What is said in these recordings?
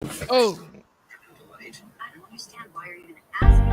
Oh. Wait. I don't understand why you're even asking.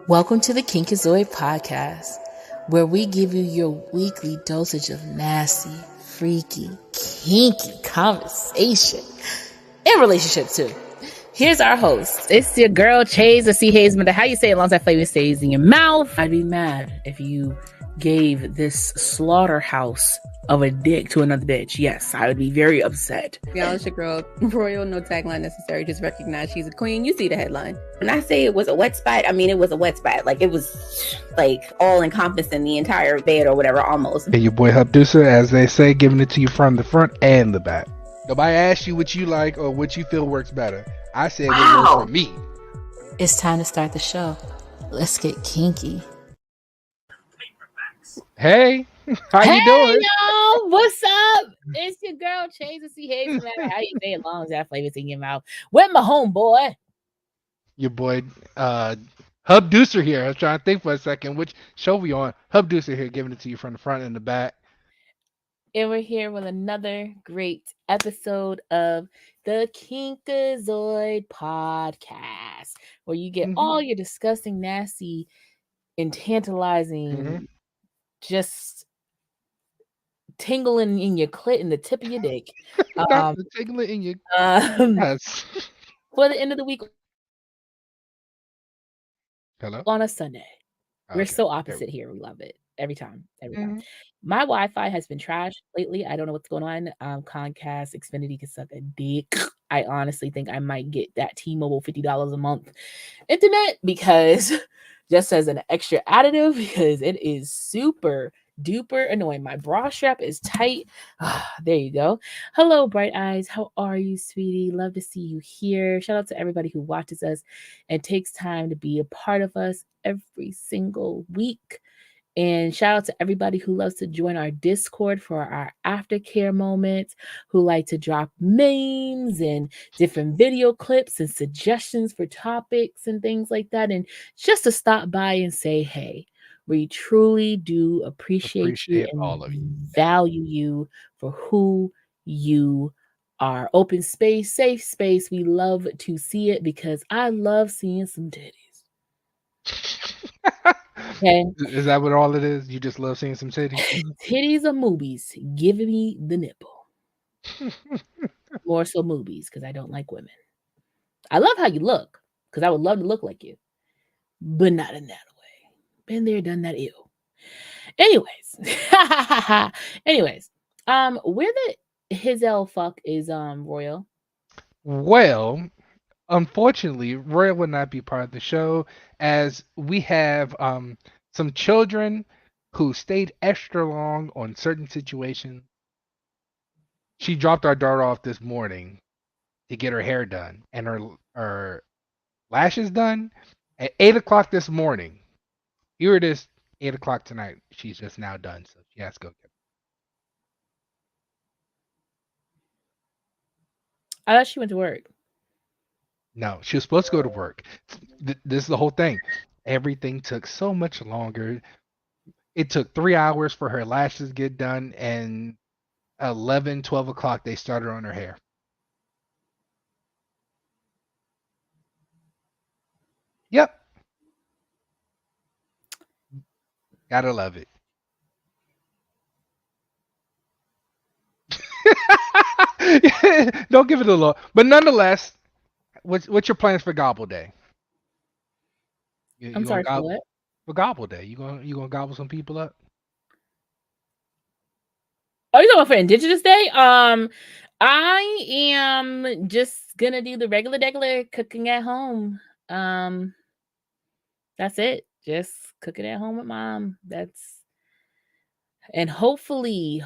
Welcome to the Kinky podcast, where we give you your weekly dosage of nasty, freaky, kinky conversation and relationship too. Here's our host. It's your girl, Chase, the C. Hayes, but how you say it long as that flavor stays in your mouth. I'd be mad if you gave this slaughterhouse of a dick to another bitch. Yes, I would be very upset. Y'all, it's your girl, Royal, no tagline necessary. Just recognize she's a queen. You see the headline. When I say it was a wet spot, I mean it was a wet spot. Like, it was, like, all encompassing the entire bed or whatever, almost. And your boy Hubdusa, as they say, giving it to you from the front and the back. Nobody asked you what you like or what you feel works better. I said what works for me. It's time to start the show. Let's get kinky. Hey, how you doing? Y'all, what's up? It's your girl, Chase, the C. Hayes, no matter how you say it long as that flavor's in your mouth. With my homeboy. Your boy Hubdusa here. I was trying to think for a second which show we on. Hubdusa here, giving it to you from the front and the back. And we're here with another great episode of the Kinkazoid podcast, where you get all your disgusting, nasty, and tantalizing, just tingling in your clit and the tip of your dick. The tingling in your yes. For the end of the week. Hello? On a Sunday. Okay. We're so opposite here. We love it. Every time. My Wi-Fi has been trashed lately. I don't know what's going on. Comcast, Xfinity can suck a dick. I honestly think I might get that T-Mobile $50 a month internet, because just as an extra additive, because it is super duper annoying. My bra strap is tight. There you go. Hello, Bright Eyes. How are you, sweetie? Love to see you here. Shout out to everybody who watches us and takes time to be a part of us every single week. And shout out to everybody who loves to join our Discord for our aftercare moments, who like to drop memes and different video clips and suggestions for topics and things like that. And just to stop by and say, hey, we truly do appreciate you and all of you. Value you for who you are. Open space, safe space. We love to see it, because I love seeing some titties. Okay. Is that what all it is? You just love seeing some titties? Titties or movies, give me the nipple. More so movies, because I don't like women. I love how you look, because I would love to look like you, but not in that way. Been there, done that. Ew. Anyways, where the Hizel fuck is Royal? Well, unfortunately, Royal will not be part of the show, as we have some children who stayed extra long on certain situations. She dropped our daughter off this morning to get her hair done and her lashes done at 8 o'clock this morning. Here it is, 8 o'clock tonight. She's just now done, so she has to go get her. I thought she went to work. No, she was supposed to go to work. This is the whole thing. Everything took so much longer. It took 3 hours for her lashes to get done, and 11, 12 o'clock they started on her hair. Yep. Gotta love it. Don't give it a look. But nonetheless, what's your plans for Gobble Day? I'm sorry, for what? For Gobble Day, you gonna gobble some people up? Oh, you talking about for Indigenous Day? I am just gonna do the regular cooking at home. That's it. Just cooking at home with mom. And hopefully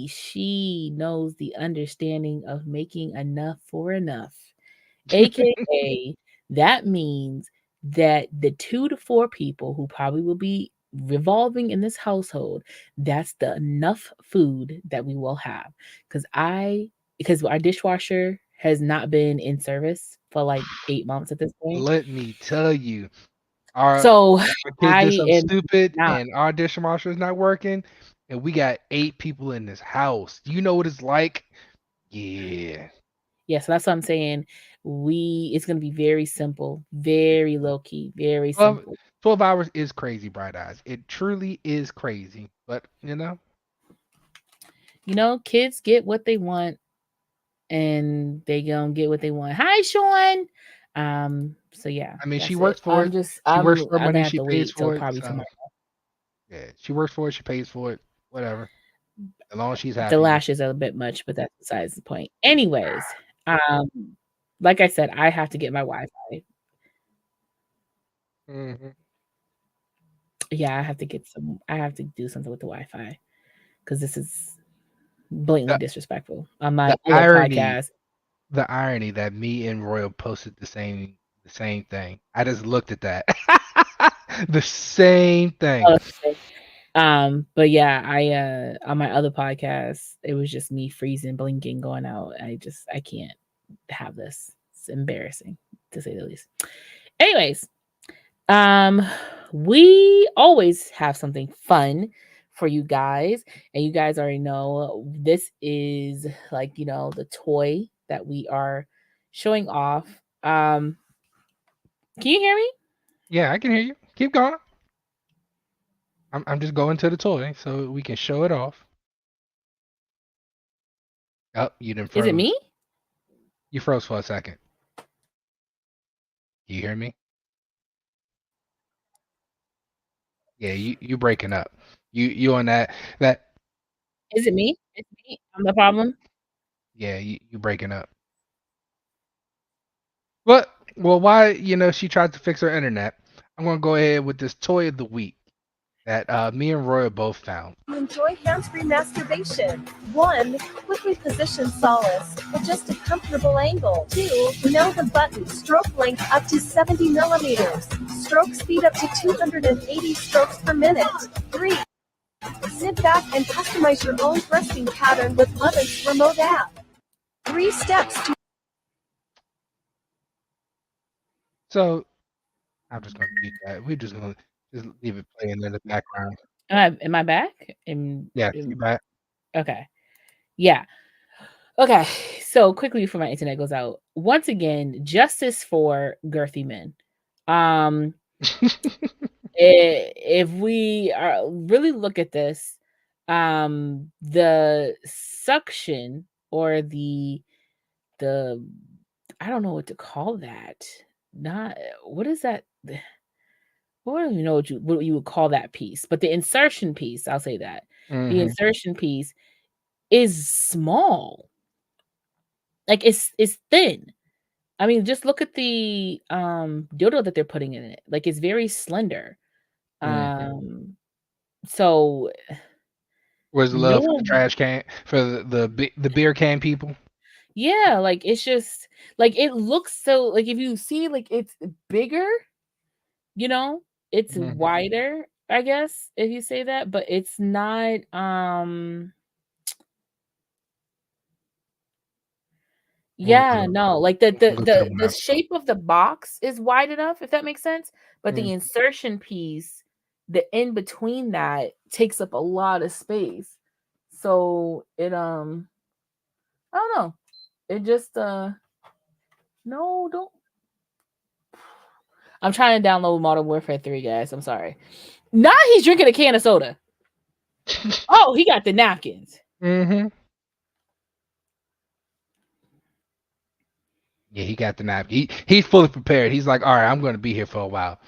she knows the understanding of making enough for enough AKA, that means that the 2 to 4 people who probably will be revolving in this household, that's the enough food that we will have. Because our dishwasher has not been in service for like 8 months at this point. Let me tell you, our So our kids I did something am stupid, not. and our dishwasher is not working, and we got 8 people in this house. Do you know what it's like? Yeah. Yeah, so that's what I'm saying. It's gonna be very simple, very low key, very 12, simple. 12 hours is crazy, Bright Eyes. It truly is crazy. But, Kids get what they want and they gonna get what they want. Hi, Sean. So yeah, I mean, she that's it. works for it. She works for I'm money. gonna have She to pays wait till for it. probably So, tomorrow. yeah, she works for it. She pays for it. Whatever. As long as she's The happy with lashes are a bit much, but that's besides the point. Anyways, um, like I said, I have to get my Wi-Fi. it. Hmm. Yeah, I have to do something with the Wi-Fi because this is blatantly The, disrespectful. On my the other irony, podcast, the irony that me and Royal posted the same thing. I just looked at that. The same thing. but yeah, I on my other podcast, it was just me freezing, blinking, going out. I can't have this. It's embarrassing to say the least. Anyways, we always have something fun for you guys, and you guys already know this is like, the toy that we are showing off. Can you hear me? Yeah, I can hear you. Keep going. I'm just going to the toy so we can show it off. Oh, you didn't Is it froze. me? You froze for a second. You hear me? Yeah, you breaking up. You on that Is it me? It's me. I'm the problem. yeah, you breaking up. But well, why she tried to fix her internet? I'm gonna go ahead with this toy of the week that me and Roy both found. Enjoy hands-free masturbation. 1. Quickly position solace. Adjust a comfortable angle. 2. Know the button. Stroke length up to 70 millimeters. Stroke speed up to 280 strokes per minute. 3. Sit back and customize your own thrusting pattern with Love's remote app. 3 steps to So I'm just gonna mute that. We're just gonna just leave it playing in the background. Am I back? Yeah, you back. Okay. Yeah. Okay. So quickly before my internet goes out, once again, justice for girthy men. If we really look at this, the suction or the I don't know what to call that. Not what is that? Well, I don't even know what you would call that piece, but the insertion piece, I'll say that. The Hmm. insertion piece is small. Like it's thin. I mean, just look at the dildo that they're putting in it. Like it's very slender. Hmm. Um so Where's the love for no the trash can for the beer can people? yeah, like it's just like it looks so like if you see like it's bigger, you know, it's Hmm. wider, I guess, if you say that, but it's not I'm yeah, no, like the gonna the go to the the the map. shape of the box is wide enough, if that makes sense, but Mm. the insertion piece, the in between that takes up a lot of space. So I don't know. It just no, don't. I'm trying to download Modern Warfare 3, guys. I'm sorry. Now he's drinking a can of soda. Oh, he got the napkins. Hmm. Yeah, he got the nap. He's fully prepared. He's like, all right, I'm gonna be here for a while.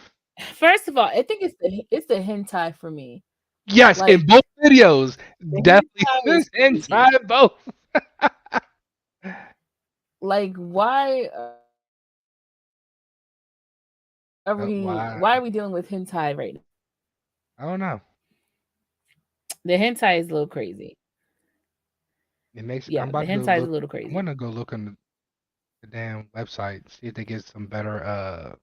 First of all, I think it's the hentai for me. Yes, Like in both videos, the definitely hentai is says crazy. inside both. Like why Why? why are we dealing with hentai right now? I don't know. The hentai is a little crazy. It makes. I'm Yeah, the about to go hentai is a look. little I'm crazy. gonna go look on. the damn website. See if they get some better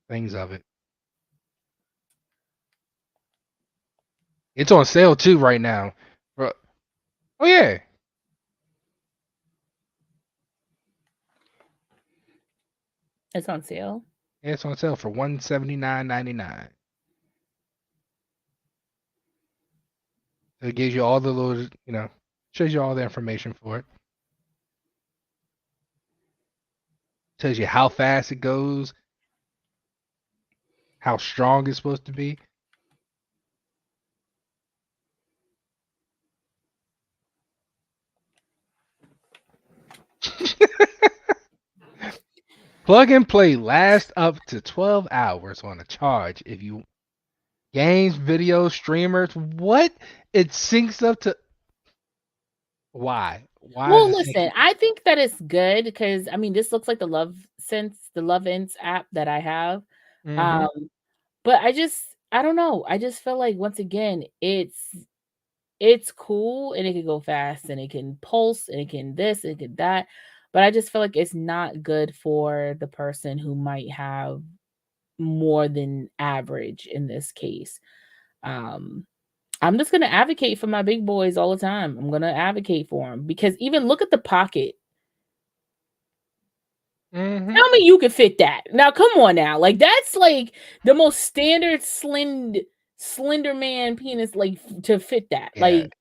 things of it. It's on sale too right now. Oh yeah. It's on sale. Yeah, it's on sale for $179.99. So it gives you all the little, shows you all the information for it. Tells you how fast it goes, how strong it's supposed to be. Plug and play lasts up to 12 hours on a charge. If you games, video, streamers, what? It syncs up to why? Why Well, does it sync? listen, I think that it's good because I mean, this looks like the Love Ins app that I have. Mm-hmm. Um, but I don't know. I just feel like once again, it's cool and it can go fast and it can pulse and it can this and it can that. But I just feel like it's not good for the person who might have more than average in this case. Um, I'm just gonna advocate for my big boys all the time. I'm gonna advocate for them because even look at the pocket. Mm-hmm. Tell me you can fit that. Now, come on now. Like that's like the most standard slender man penis like to fit that. Yeah. Like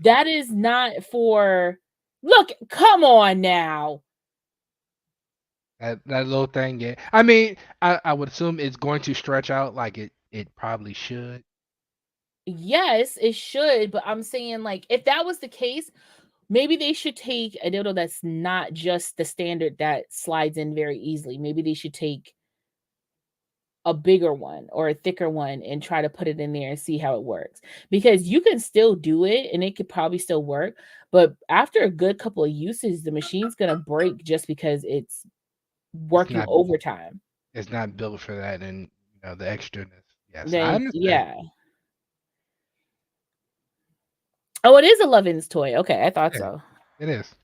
that is not for look, come on now. That little thing, yeah. I mean, I would assume it's going to stretch out like it probably should. Yes, it should, but I'm saying like if that was the case, maybe they should take a dildo that's not just the standard that slides in very easily. Maybe they should take a bigger one or a thicker one and try to put it in there and see how it works. Because you can still do it and it could probably still work, but after a good couple of uses, the machine's gonna break just because it's It's working not overtime. it's not built for that, and the extraness. Yes, I Then understand. yeah. Oh, it is a Lovin's toy. Okay, I thought Yeah, so. it is.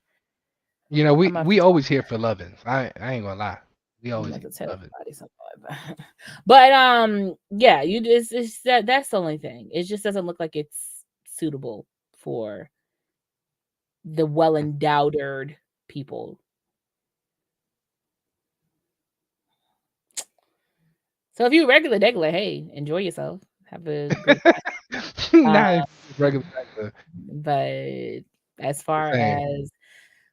We I'm gonna have we to tell always here for lovins. I ain't gonna lie. We I'm gonna always have here to for tell lovins. somebody something. But yeah, you just it's that's the only thing. It just doesn't look like it's suitable for the well endowed people. So if you regular degular, hey, enjoy yourself. Have a great time. Not regular, regular. But as Just far saying. as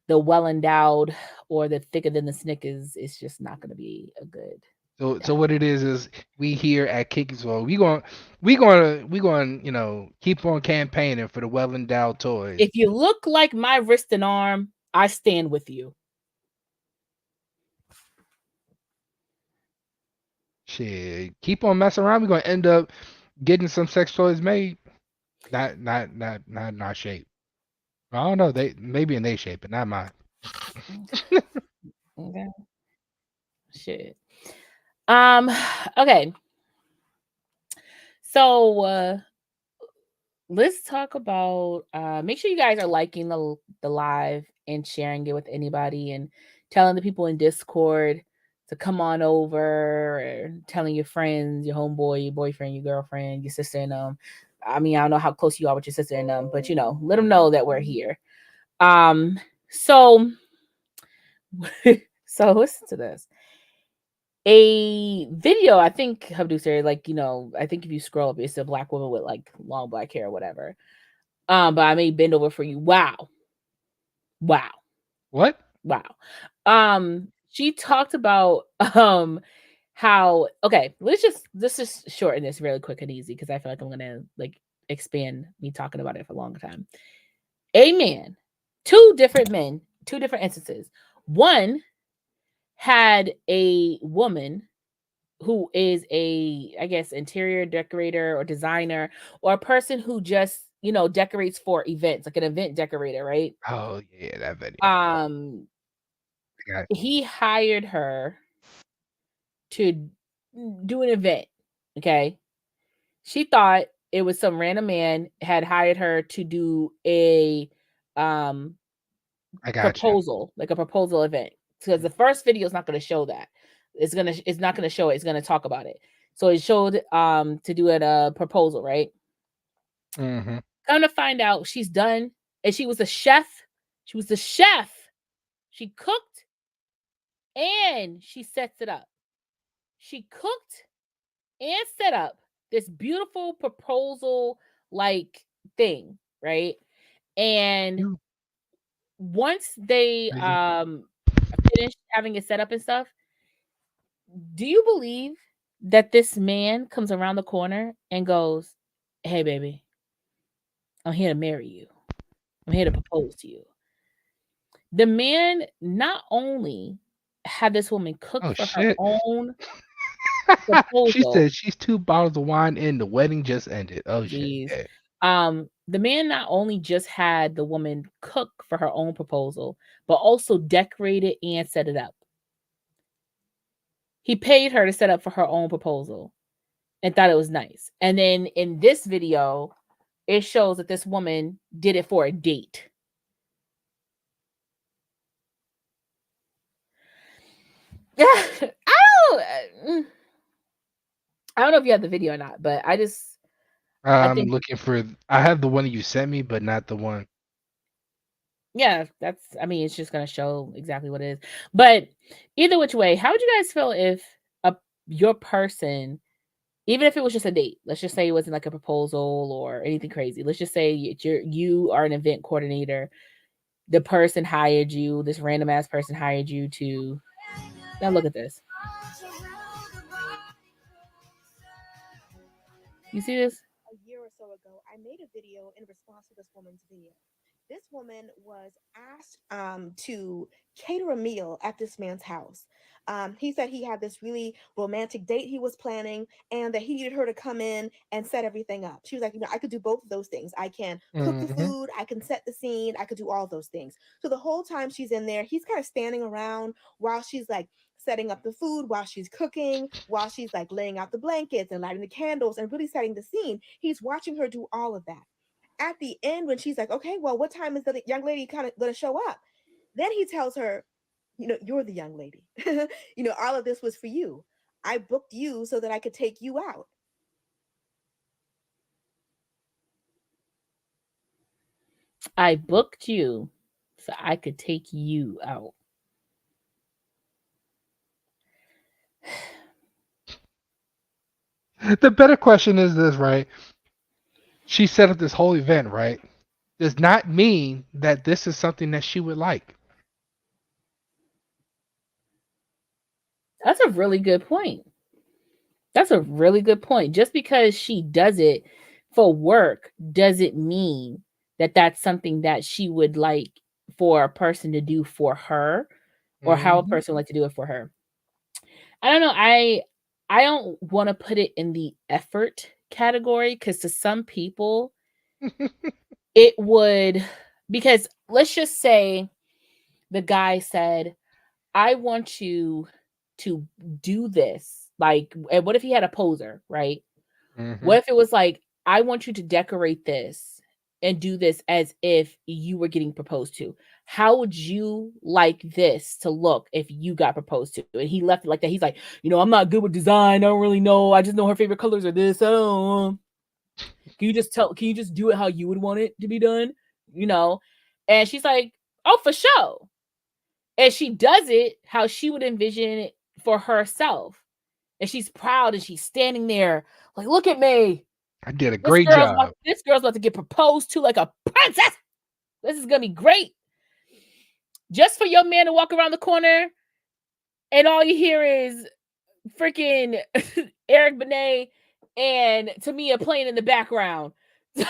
the well endowed or the thicker than the Snickers, it's just not going to be a good So time. what it is we here at Kingsville, we going to keep on campaigning for the well endowed toys. If you look like my wrist and arm, I stand with you. Shit, keep on messing around. We're gonna end up getting some sex toys made. Not in our shape. I don't know. They maybe in their shape, but not mine. Okay. Shit. Okay. So let's talk about make sure you guys are liking the live and sharing it with anybody and telling the people in Discord to come on over or telling your friends, your homeboy, your boyfriend, your girlfriend, your sister and I mean, I don't know how close you are with your sister and but let them know that we're here. So so listen to this. A video, I think Habduser, like, I think if you scroll up, it's a black woman with like long black hair or whatever. But I may bend over for you. Wow. Wow. What? Wow. She talked about how okay, let's just shorten this really quick and easy because I feel like I'm gonna like expand me talking about it for a long time. A man, two different men, two different instances. One had a woman who is I guess, interior decorator or designer or a person who just, decorates for events, like an event decorator, right? Oh yeah, that video. Um, I he hired her to do an event. Okay. She thought it was some random man had hired her to do a I got you. proposal, like a proposal event. Because the first video is not going to show that. It's not going to show it. It's going to talk about it. So it showed to do a proposal, right? Mm-hmm. Come to find out, she's done, and she was a chef. She was a chef. She cooked and she sets it up. She cooked and set up this beautiful proposal like thing, right? And once they finished having it set up and stuff, do you believe that this man comes around the corner and goes, "Hey baby, I'm here to marry you. I'm here to propose to you." The man not only had this woman cook Oh for her shit. own She proposal. said she's 2 bottles of wine in, the wedding just ended. Oh shit. Jeez. Yeah. The man not only just had the woman cook for her own proposal, but also decorated and set it up. He paid her to set up for her own proposal and thought it was nice. And then in this video, it shows that this woman did it for a date. I don't know if you have the video or not, but I I'm think, looking for. I have the one that you sent me, but not the one. yeah, it's just going to show exactly what it is. But either which way, how would you guys feel if your person, even if it was just a date, let's just say it wasn't like a proposal or anything crazy. Let's just say you are an event coordinator. The person hired you, this random ass person hired you to, now look at this. You see this? A year or so ago, I made a video in response to this woman's video. This woman was asked to cater a meal at this man's house. He said he had this really romantic date he was planning and that he needed her to come in and set everything up. She was like, I could do both of those things. I can cook the Mm-hmm. food, I can set the scene, I could do all those things. So the whole time she's in there, he's kind of standing around while she's like setting up the food, while she's cooking, while she's like laying out the blankets and lighting the candles and really setting the scene. He's watching her do all of that. At the end, when she's like, okay, well, what time is the young lady kind of going to show up? Then he tells her, you're the young lady. All of this was for you. I booked you so that I could take you out. I booked you so I could take you out. The better question is this, right? She set up this whole event, right? Does not mean that this is something that she would like. That's a really good point. That's a really good point. Just because she does it for work doesn't mean that that's something that she would like for a person to do for her, or how a person would like to do it for her. I don't know. I don't want to put it in the effort category, because to some people it would, because let's just say the guy said, I want you to do this. Like, and what if he had a poser, right? Mm-hmm. What if it was like, I want you to decorate this and do this as if you were getting proposed to? How would you like this to look if you got proposed to? And he left it like that. He's like, I'm not good with design. I don't really know. I just know her favorite colors are this. I don't. Can you just do it how you would want it to be done? And she's like, oh, for sure. And she does it how she would envision it for herself. And she's proud and she's standing there like, look at me. I did a great job. This girl's about to get proposed to like a princess. This is going to be great. Just for your man to walk around the corner and all you hear is freaking Eric Benet and Tamia playing in the background. Can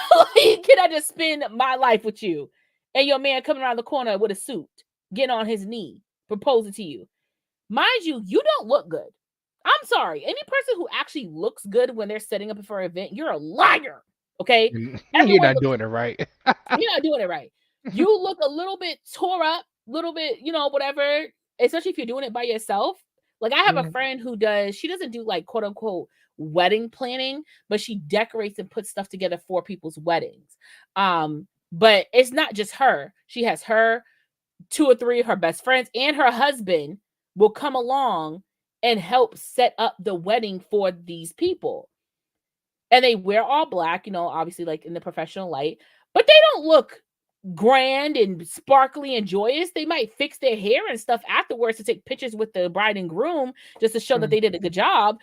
I just spend my life with you? And your man coming around the corner with a suit, getting on his knee, proposing to you. Mind you, you don't look good. I'm sorry. Any person who actually looks good when they're setting up for an event, you're a liar. Okay? You're not doing it right. You're not doing it right. You look a little bit tore up, little bit, whatever, especially if you're doing it by yourself. Like, I have a friend who she doesn't do like quote unquote wedding planning, but she decorates and puts stuff together for people's weddings. But it's not just her. She has her 2 or 3 of her best friends and her husband will come along and help set up the wedding for these people. And they wear all black, obviously like in the professional light, but they don't look grand and sparkly and joyous. They might fix their hair and stuff afterwards to take pictures with the bride and groom just to show that they did a good job.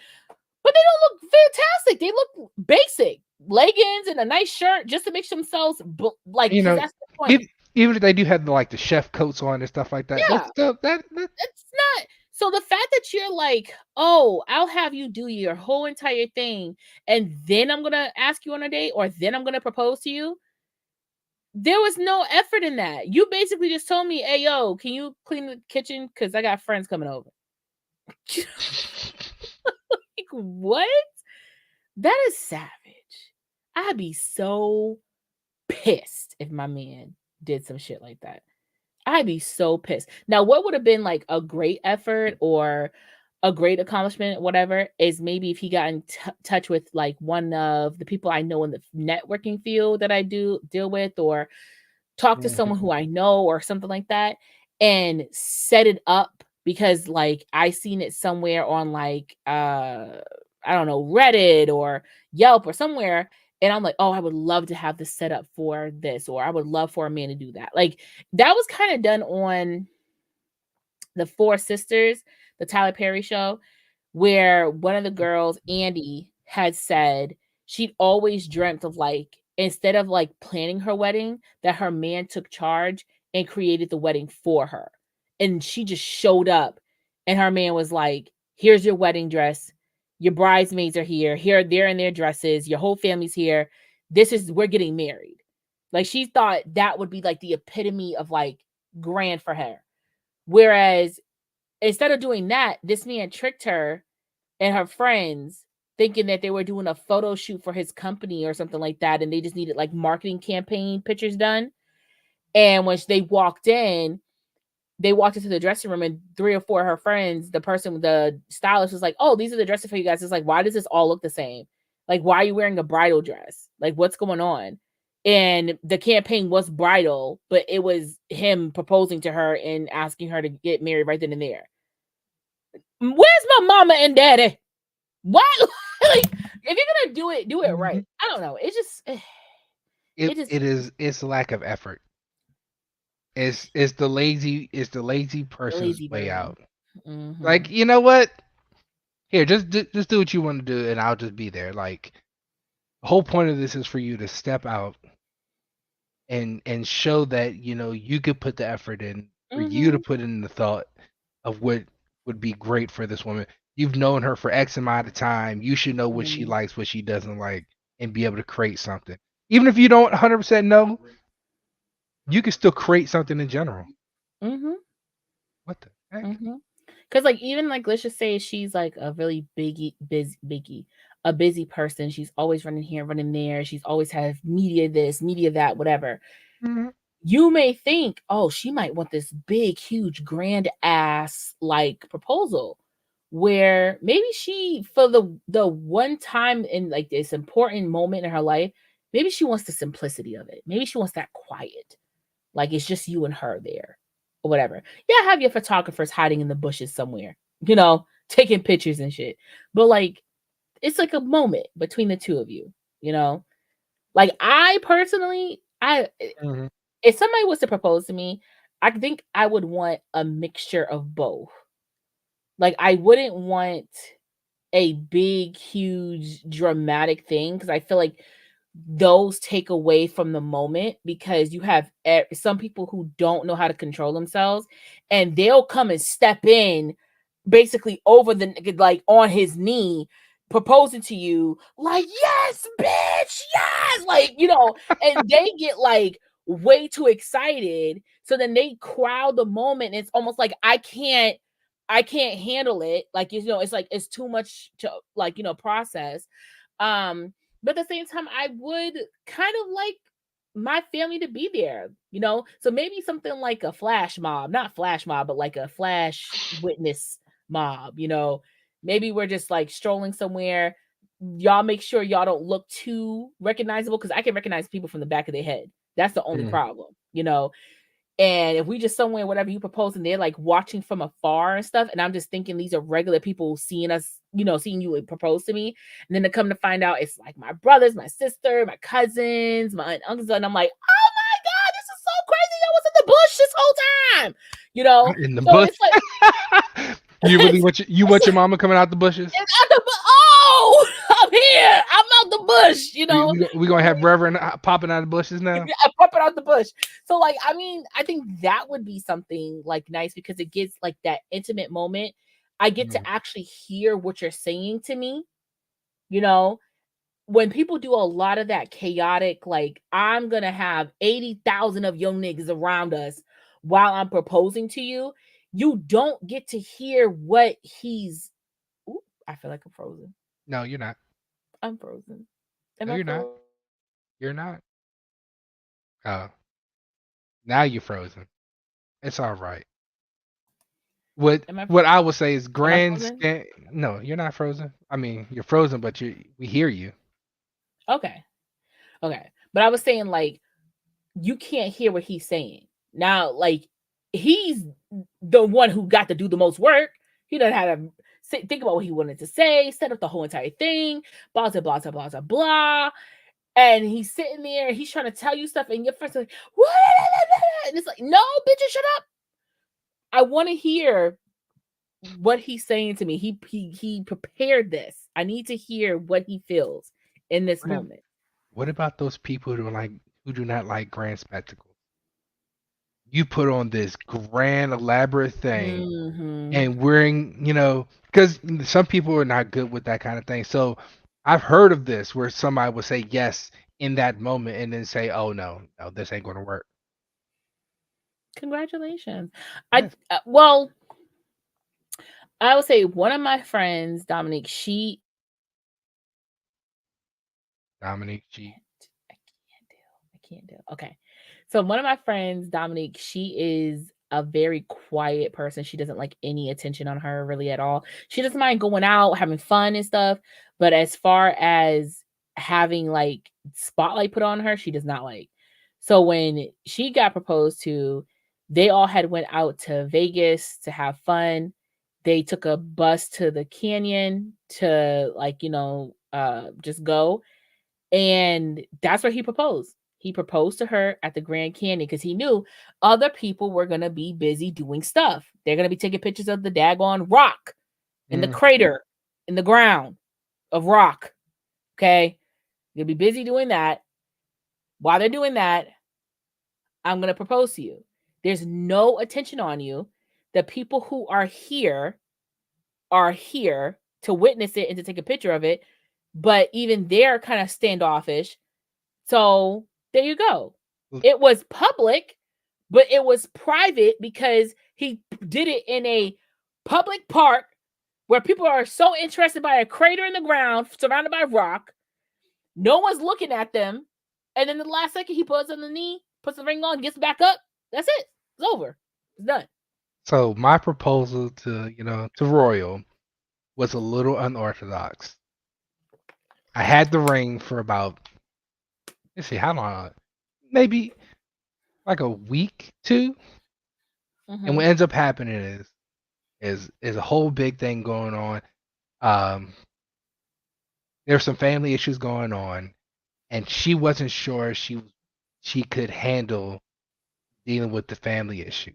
But they don't look fantastic. They look basic. Leggings and a nice shirt just to make themselves because that's the point. Even if they do have the chef coats on and stuff like that. Yeah. That's still, it's not. So the fact that you're like, oh, I'll have you do your whole entire thing and then I'm going to ask you on a date or then I'm going to propose to you. There was no effort in that. You basically just told me, hey, yo, can you clean the kitchen? Because I got friends coming over. Like, what? That is savage. I'd be so pissed if my man did some shit like that. I'd be so pissed. Now, what would have been like a great effort or a great accomplishment, whatever, is maybe if he got in touch with like one of the people I know in the networking field that I do deal with, or talk to someone who I know or something like that and set it up, because like I seen it somewhere on like I don't know, Reddit or Yelp or somewhere, and I'm like, oh, I would love to have this set up for this, or I would love for a man to do that. Like that was kind of done on the Four Sisters, the Tyler Perry show, where one of the girls, Andy, had said she'd always dreamt of like, instead of like planning her wedding, that her man took charge and created the wedding for her. And she just showed up and her man was like, here's your wedding dress. Your bridesmaids are here. They're in their dresses. Your whole family's here. We're getting married. Like she thought that would be like the epitome of like grand for her. Whereas instead of doing that, this man tricked her and her friends thinking that they were doing a photo shoot for his company or something like that. And they just needed like marketing campaign pictures done. And when they walked into the dressing room and 3 or 4 of her friends, the stylist was like, oh, these are the dresses for you guys. It's like, why does this all look the same? Like, why are you wearing a bridal dress? Like, what's going on? And the campaign was bridal, but it was him proposing to her and asking her to get married right then and there. Where's my mama and daddy? Why? Like, if you're gonna do it right. I don't know. It's just it's lack of effort. It's the lazy person's way out. Like, you know what? Here, just do what you want to do, and I'll just be there. Like, the whole point of this is for you to step out and show that you could put the effort in, for you to put in the thought of what would be great for this woman. You've known her for X amount of time. You should know what she likes, what she doesn't like, and be able to create something. Even if you don't 100% know, you can still create something in general. What the heck? Because like, even like, let's just say she's like a really busy person. She's always running here, running there. She's always has media this, media that, whatever. You may think, oh, she might want this big, huge, grand ass like proposal, where maybe she, for the one time in like this important moment in her life, maybe she wants the simplicity of it. Maybe she wants that quiet, like it's just you and her there, or whatever. Yeah, have your photographers hiding in the bushes somewhere, taking pictures and shit. But like, it's like a moment between the two of you, Like I personally, if somebody was to propose to me, I think I would want a mixture of both. Like I wouldn't want a big, huge, dramatic thing, because I feel like those take away from the moment, because you have some people who don't know how to control themselves, and they'll come and step in basically over the, like on his knee, proposing to you like, yes, bitch, yes, like, and they get like way too excited, so then they crowd the moment, and it's almost like I can't handle it, like, it's like it's too much to like, process. But at the same time, I would kind of like my family to be there, so maybe something like a flash mob, not flash mob, but like a flash witness mob. Maybe we're just like strolling somewhere. Y'all make sure y'all don't look too recognizable, because I can recognize people from the back of their head. That's the only problem. And if we just somewhere, whatever you propose, and they're like watching from afar and stuff, and I'm just thinking these are regular people seeing us, seeing you propose to me, and then to come to find out it's like my brothers, my sister, my cousins, my uncles, and I'm like, oh my god, this is so crazy! I was in the bush this whole time, In the So bush. it's like You really want your mama coming out the bushes? it's out the oh, I'm here, I'm out the bush, We gonna have Reverend popping out of the bushes now? I pop it out the bush. So like, I mean, I think that would be something like nice because it gets like that intimate moment. I get to actually hear what you're saying to me. When people do a lot of that chaotic, like I'm gonna have 80,000 of young niggas around us while I'm proposing to you, you don't get to hear what he's. Ooh, I feel like I'm frozen. No, you're not. I'm frozen. No, you're not. You're not. Oh, now you're frozen. It's all right. What I would say is no, you're not frozen. I mean, you're frozen, but we hear you. Okay. But I was saying, like, you can't hear what he's saying. Now, like, he's the one who got to do the most work. He doesn't have to think about what he wanted to say, set up the whole entire thing, blah, blah, blah, blah, blah, blah, blah. And he's sitting there, he's trying to tell you stuff, and your friend's like, what? And it's like, no, bitches, shut up. I want to hear what he's saying to me. He prepared this. I need to hear what he feels in this moment. What about those people who do not like grand spectacles? You put on this grand elaborate thing and wearing, because some people are not good with that kind of thing. So I've heard of this where somebody will say yes in that moment and then say, oh no, this ain't going to work. Congratulations. Well, I would say one of my friends, Dominique, I can't do. Okay. So one of my friends, Dominique, she is a very quiet person. She doesn't like any attention on her really at all. She doesn't mind going out, having fun and stuff. But as far as having like spotlight put on her, she does not like. So when she got proposed to, they all had went out to Vegas to have fun. They took a bus to the canyon to just go. And that's where he proposed. He proposed to her at the Grand Canyon because he knew other people were going to be busy doing stuff. They're going to be taking pictures of the daggone rock in the crater in the ground of rock. Okay. You'll be busy doing that. While they're doing that, I'm going to propose to you. There's no attention on you. The people who are here to witness it and to take a picture of it. But even they're kind of standoffish. So there you go. It was public, but it was private because he did it in a public park where people are so interested by a crater in the ground surrounded by rock. No one's looking at them. And then the last second he puts on the knee, puts the ring on, gets back up. That's it. It's over. It's done. So my proposal to Royal was a little unorthodox. I had the ring for about, let's see, how long? Maybe like a week, 2. And what ends up happening is a whole big thing going on. There's some family issues going on, and she wasn't sure she could handle dealing with the family issue.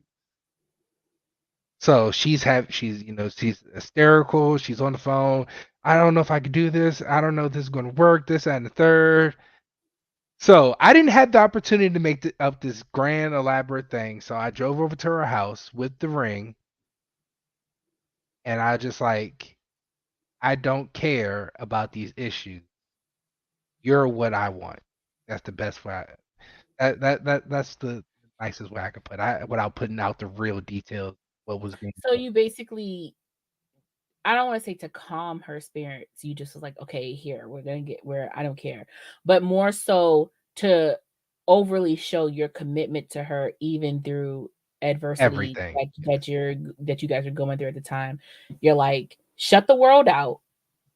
So she's hysterical. She's on the phone. I don't know if I could do this. I don't know if this is going to work. This, that, and the third. So I didn't have the opportunity to make up this grand, elaborate thing. So I drove over to her house with the ring, and I just I don't care about these issues. You're what I want. That's the best way. That's the nicest way I could put it. Without putting out the real details. What was being. So you basically, I don't want to say to calm her spirits. You just was like, okay, here, we're going to get where I don't care. But more so to overly show your commitment to her, even through adversity Everything. that you guys are going through at the time. You're like, shut the world out.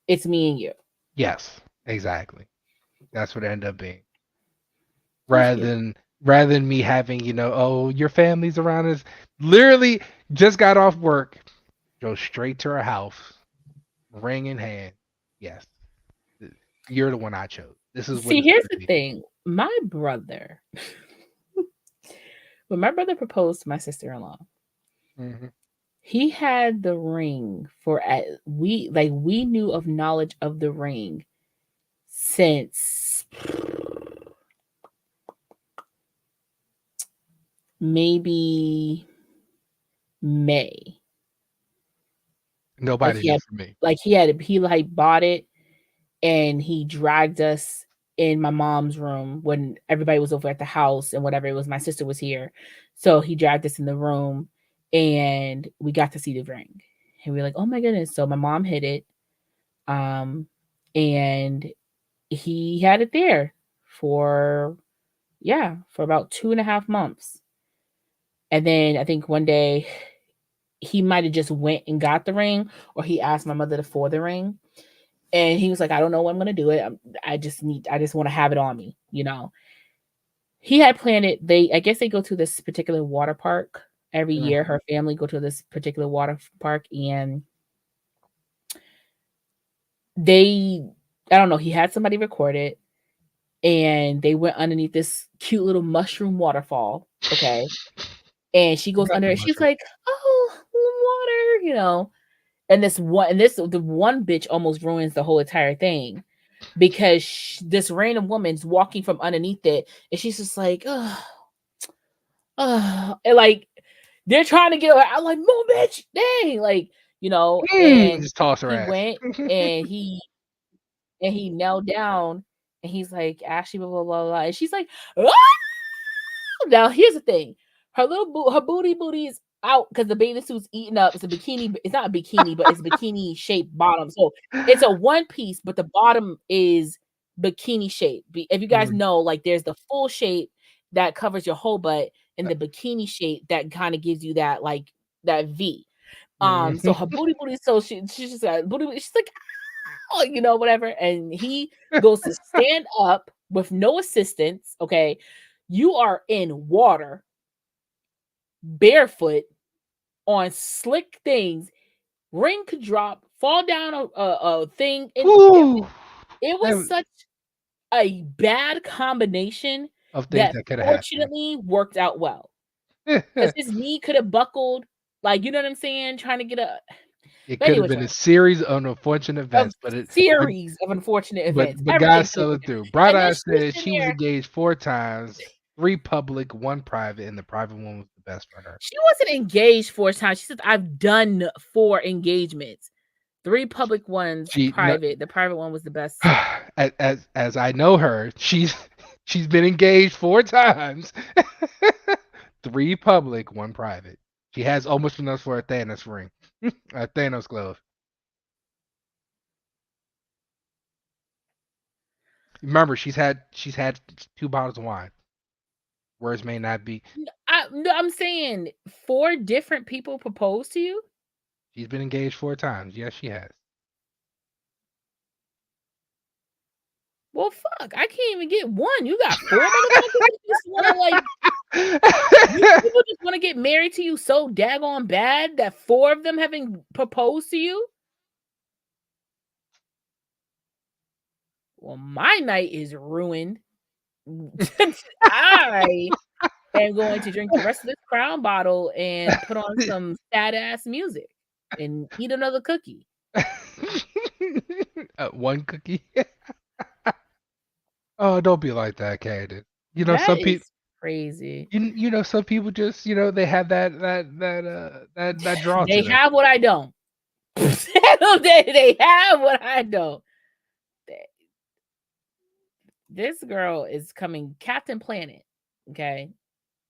It's me and you. Yes, exactly. That's what it ended up being. Rather than rather than me having, oh, your family's around us. Literally just got off work, go straight to her house, ring in hand. Yes, you're the one I chose. This is what See, it's here's gonna the be. thing. My brother, when my brother proposed to my sister-in-law, Mhm. he had the ring for we knew of knowledge of the ring since maybe May. Like Nobody he knew had for me. he like bought it and he dragged us in my mom's room when everybody was over at the house and whatever. It was my sister was here. So he dragged us in the room and we got to see the ring. And we were like, oh my goodness. So my mom hid it. And he had it there for for about 2.5 months. And then I think one day he might have just went and got the ring, or he asked my mother for the ring. And he was like, I don't know when I'm going to do it. I just want to have it on me. He had planned it. I guess they go to this particular water park every year. Mhm. Her family go to this particular water park, and I don't know, he had somebody record it, and they went underneath this cute little mushroom waterfall. Okay. And she goes Not under the it. She's mushroom. like, oh, water. And the one bitch almost ruins the whole entire thing because this random woman's walking from underneath it, and she's just like, and like they're trying to get her. I'm like, move, bitch, dang, and Just toss her he ass. went and he knelt down and he's like, Ashley, blah blah blah blah, and she's like, ah! Now here's the thing, her booty is out because the bathing suit's eaten up. It's a bikini. It's not a bikini, but it's a bikini shaped bottom. So it's a one piece, but the bottom is bikini shape. If you guys Mhm. know, like there's the full shape that covers your whole butt, and the bikini shape that kind of gives you that that V. So her booty, so she's just got booty. She's like, oh, whatever. And he goes to stand up with no assistance. Okay, you are in water, barefoot on slick things. Ring could drop, fall down a thing, and Whew. it was That such a bad combination of things that that could have happened. fortunately worked out well because his knee could have buckled. Like, you know what I'm saying? Trying to get a. It But could have anyway, been a series of unfortunate a events, but series of unfortunate events. Everything God could have saw been it there. through. Bright And then Eyes she's said sitting she was there. engaged 4 times, 3 public, 1 private, and the private one was the best for her. She wasn't engaged 4 times. She said, I've done 4 engagements. 3 public ones, She no, private. The private one was the best. as I know her, she's been engaged 4 times, 3 public, 1 private. She has almost enough for a Thanos ring, a Thanos glove. Remember, she's had 2 bottles of wine. Words may not be. No, I'm saying 4 different people proposed to you? She's been engaged 4 times. Yes, she has. Well, fuck. I can't even get one. You got 4 motherfuckers that just wanna you people just wanna get married to you so daggone bad that 4 of them having proposed to you? Well, my night is ruined. I am going to drink the rest of this Crown bottle and put on some sad ass music and eat another cookie. 1 cookie. Oh, don't be like that, Candace. That Some people. is crazy. Some people just they have that draw to They them. have what I don't. They have what I don't. This girl is coming Captain Planet, okay,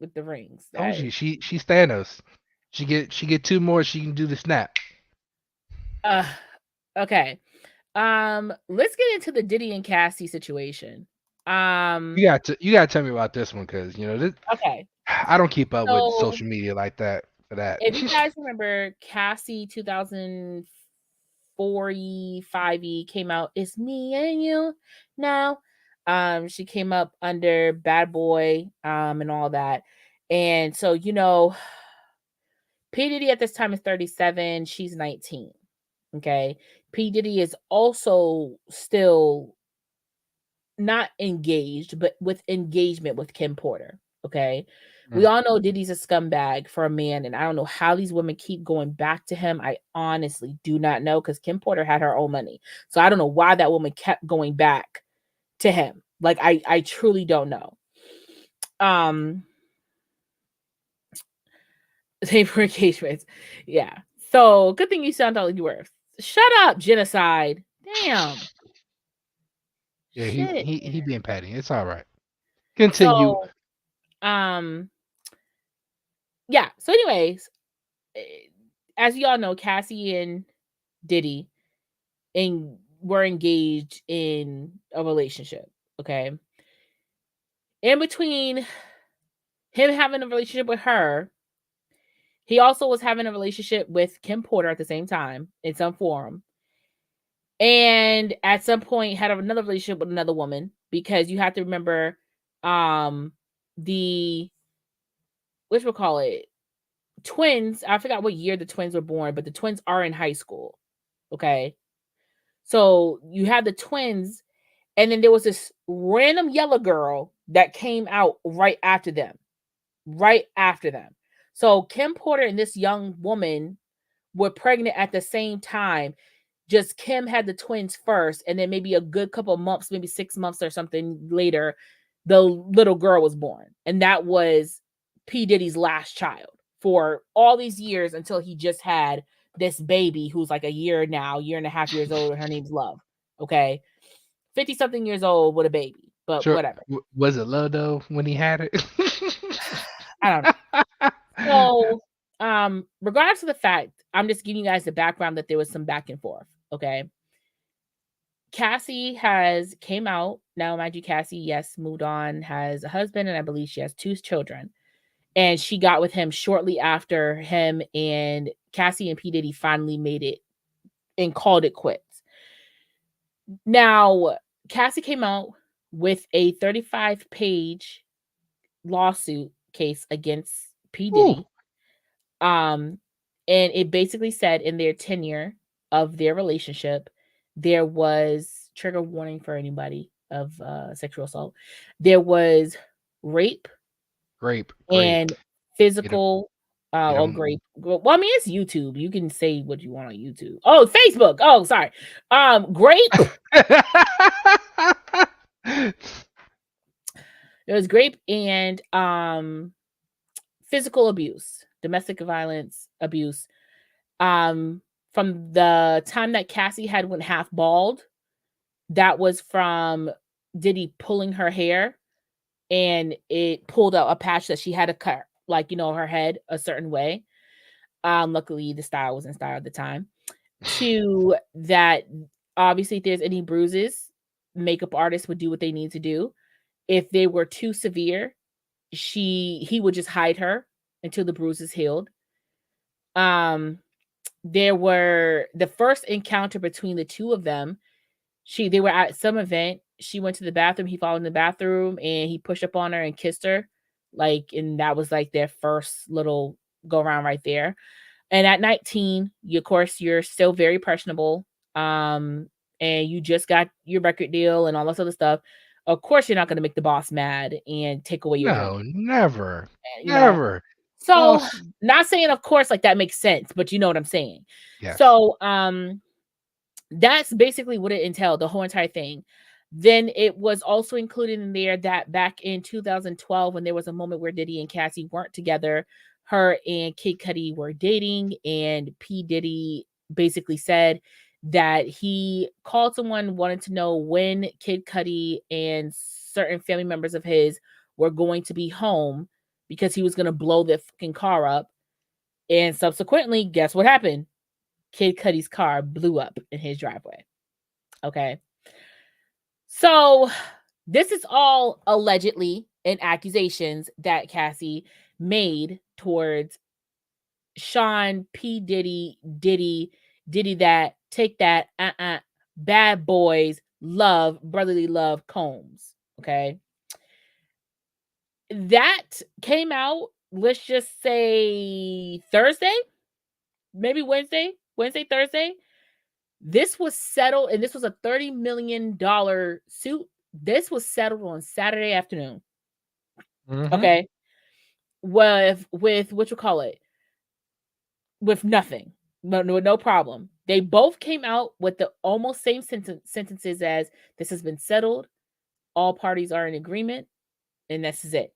with the rings. Told you she's Thanos. She get 2 more. She can do the snap. Okay. Let's get into the Diddy and Cassie situation. You got to tell me about this one because this, Okay. I don't keep up with So social media like that for that. if you guys remember, Cassie 2045 came out. It's me and you now. She came up under Bad Boy, and all that. And so, P. Diddy at this time is 37. She's 19. Okay. P. Diddy is also still not engaged, but with engagement with Kim Porter. Okay. We all know Diddy's a scumbag for a man, and I don't know how these women keep going back to him. I honestly do not know, because Kim Porter had her own money. So I don't know why that woman kept going back to him. Like, I truly don't know. Same for engagements. Yeah. So good thing you sound like you were. Shut up, genocide. Damn. Yeah, Shit. he being petty. It's all right. Continue. So, yeah. So, anyways, as you all know, Cassie and Diddy were engaged in a relationship. Okay. In between him having a relationship with her, he also was having a relationship with Kim Porter at the same time in some form. And at some point had another relationship with another woman, because you have to remember the twins. I forgot what year the twins were born, but the twins are in high school. Okay. So you had the twins, and then there was this random yellow girl that came out right after them. So Kim Porter and this young woman were pregnant at the same time. Just Kim had the twins first, and then maybe a good couple of months, maybe 6 months or something later, the little girl was born. And that was P. Diddy's last child for all these years, until he just had this baby who's like a year and a half years old. Her name's Love. Okay. 50 something years old with a baby, but Sure. whatever. Was it love though when he had it? I don't know. So, regardless of the fact, I'm just giving you guys the background that there was some back and forth. Okay. Cassie came out. Now, mind you, Cassie, yes, moved on, has a husband, and I believe she has 2 children. And she got with him shortly after him and Cassie and P. Diddy finally made it and called it quits. Now, Cassie came out with a 35-page lawsuit case against P. Diddy. And it basically said in their tenure of their relationship, there was, trigger warning for anybody of sexual assault, there was rape and physical grape. Well, I mean, it's YouTube. You can say what you want on YouTube. Oh, Facebook. Oh, sorry. Grape. There was grape and physical abuse, domestic violence abuse. From the time that Cassie went half bald, that was from Diddy pulling her hair, and it pulled out a patch that she had to cut, like, her head a certain way. Luckily the style was in style at the time. To that, obviously, if there's any bruises, makeup artists would do what they need to do. If they were too severe, he would just hide her until the bruises healed. There were the first encounter between the two of them. They were at some event. She went to the bathroom. He followed in the bathroom, and he pushed up on her and kissed her. And that was like their first little go around right there. And at 19, of course, you're still very impressionable. And you just got your record deal and all this other stuff. Of course, you're not going to make the boss mad and take away your No, dream. never. You know? Never. So, not saying, of course, like that makes sense, but you know what I'm saying. Yes. So, that's basically what it entailed, the whole entire thing. Then it was also included in there that back in 2012, when there was a moment where Diddy and Cassie weren't together, her and Kid Cudi were dating, and P. Diddy basically said that he called someone, wanted to know when Kid Cudi and certain family members of his were going to be home, because he was going to blow their fucking car up. And subsequently, guess what happened? Kid Cudi's car blew up in his driveway. Okay. So this is all allegedly and accusations that Cassie made towards Sean P. Diddy that, take that, bad boys, love, brotherly love, Combs. Okay. That came out, let's just say Thursday, maybe Wednesday, Thursday. This was settled, and this was a $30 million suit. This was settled on Saturday afternoon. Okay. With what you call it? With nothing. No problem. They both came out with the almost same sentences as this has been settled. All parties are in agreement, and this is it.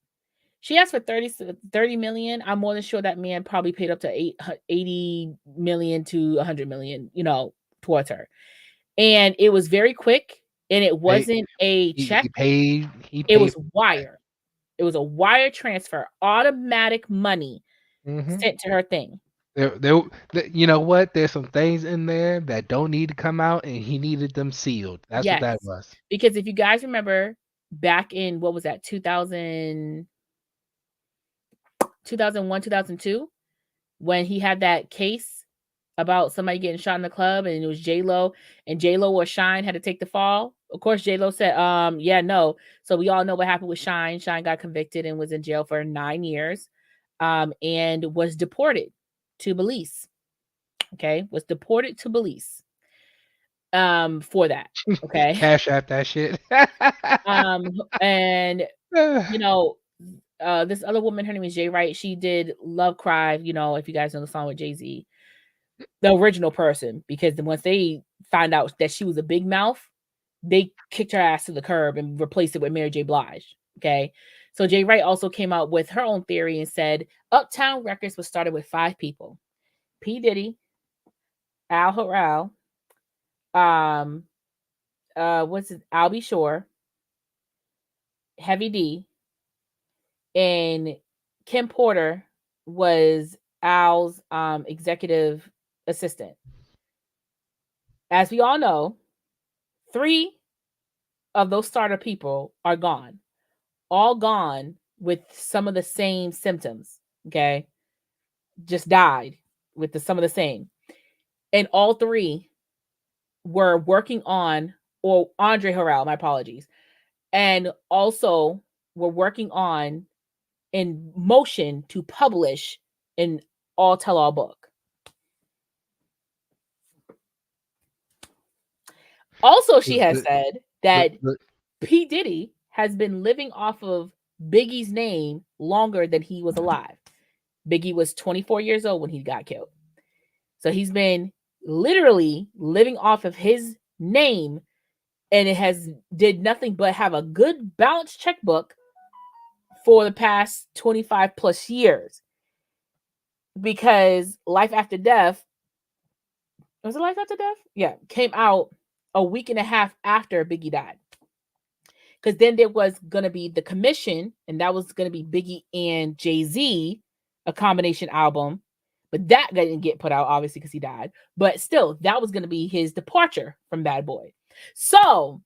She asked for 30 million. I'm more than sure that man probably paid up to 80 million to 100 million, towards her. And it was very quick, and it wasn't a check. He It paid. was wire. It was a wire transfer, automatic money sent to her thing. You know what? There's some things in there that don't need to come out, and he needed them sealed. That's what that Yes. was. Because if you guys remember back in, what was that, 2001, 2002, when he had that case about somebody getting shot in the club, and it was J-Lo, and J-Lo or Shine had to take the fall. Of course, J-Lo said, yeah, no. So we all know what happened with Shine. Shine got convicted and was in jail for 9 years, and was deported to Belize. Okay, was deported to Belize, for that. Okay. Cash out that shit. And this other woman, her name is Jay Wright. She did Love Cry, if you guys know the song with Jay-Z, the original person, because once they found out that she was a big mouth, they kicked her ass to the curb and replaced it with Mary J. Blige. Okay. So Jay Wright also came out with her own theory and said Uptown Records was started with 5 people: P. Diddy, Al Harrell, Albie Shore, Heavy D, and Kim Porter was Al's executive assistant. As we all know, 3 of those starter people are gone. All gone with some of the same symptoms. Okay. Just died with some of the same. And all 3 were working on, or Andre Harrell, my apologies, and also were working on in motion to publish an all tell all book. Also, she has said that P. Diddy has been living off of Biggie's name longer than he was alive. Biggie was 24 years old when he got killed. So he's been literally living off of his name, and it has did nothing but have a good balanced checkbook for the past 25 plus years. Because Life After Death, was it Life After Death? Yeah, came out a week and a half after Biggie died. Because then there was going to be The Commission, and that was going to be Biggie and Jay-Z, a combination album. But that didn't get put out, obviously, because he died. But still, that was going to be his departure from Bad Boy. So,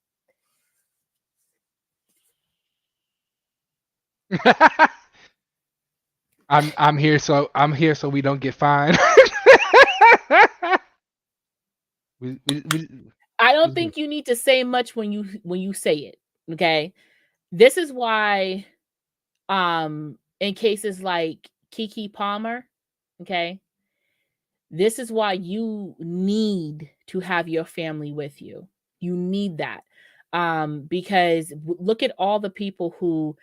I'm here so we don't get fined. I don't think you need to say much when you say it. Okay. This is why in cases like Keke Palmer, okay, this is why you need to have your family with you. You need that. Because look at all the people who,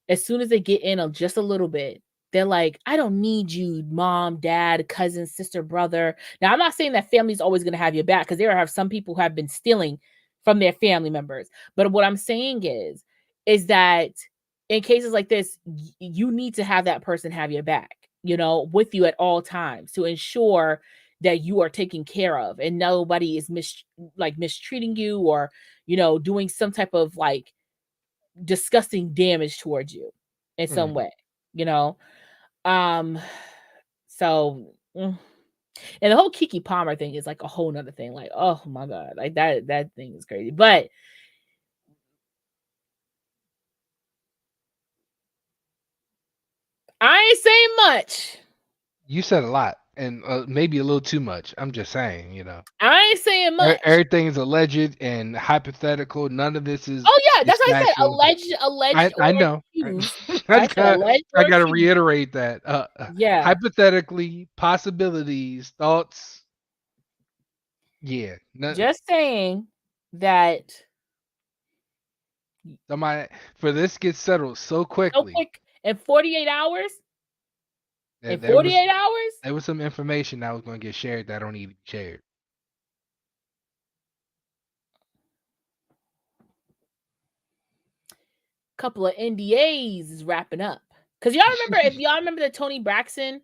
as soon as they get in just a little bit, they're like, I don't need you, mom, dad, cousin, sister, brother. Now, I'm not saying that family's always going to have your back, because there are some people who have been stealing from their family members. But what I'm saying is that in cases like this, you need to have that person have your back, with you at all times to ensure that you are taken care of and nobody is mistreating you or, doing some type of like disgusting damage towards you in some way, so and the whole Keke Palmer thing is like a whole nother thing. Like, oh my God, like that thing is crazy. But I ain't saying much. You said a lot. and maybe a little too much. I'm just saying, you know. I ain't saying much. Everything is alleged and hypothetical. None of this is. Oh yeah, is that's what I said. factual. Alleged I or know. accused. I I just said gotta, alleged I or gotta accused. reiterate that. Yeah. Hypothetically, possibilities, thoughts. Yeah. Just saying that Somebody for this gets settled so so quickly. quick in 48 hours. In There was 48 hours. there was some information that was going to get shared that don't need to be shared. Couple of NDAs is wrapping up. Because y'all remember, if y'all remember the Tony Braxton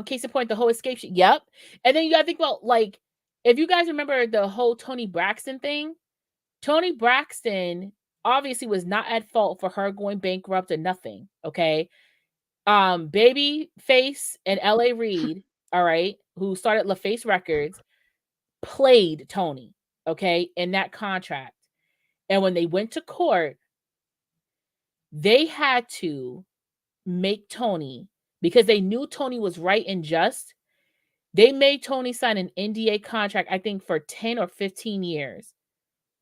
case in point, the whole escape shit. Yep. And then you gotta think about, like, if you guys remember the whole Tony Braxton thing, Tony Braxton obviously was not at fault for her going bankrupt or nothing. Okay. Babyface and LA Reid, all right, who started LaFace Records, played Tony, okay, in that contract. And when they went to court, they had to make Tony, because they knew Tony was right and just, they made Tony sign an NDA contract, I think for 10 or 15 years,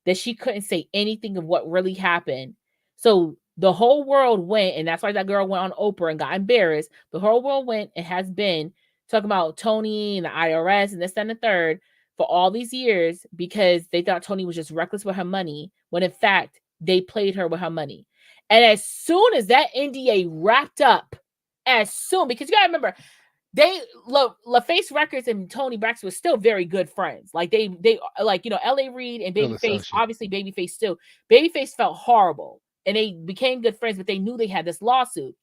that she couldn't say anything of what really happened. So the whole world went, and that's why that girl went on Oprah and got embarrassed. The whole world went and has been talking about Tony and the IRS and this, that, and the third for all these years, because they thought Tony was just reckless with her money, when in fact they played her with her money. And as soon as that NDA wrapped up, because you gotta remember, they LaFace Records and Tony Braxton was still very good friends. Like they like, you know, LA Reid and Still Babyface, associate. obviously Babyface felt horrible and they became good friends, but they knew they had this lawsuit.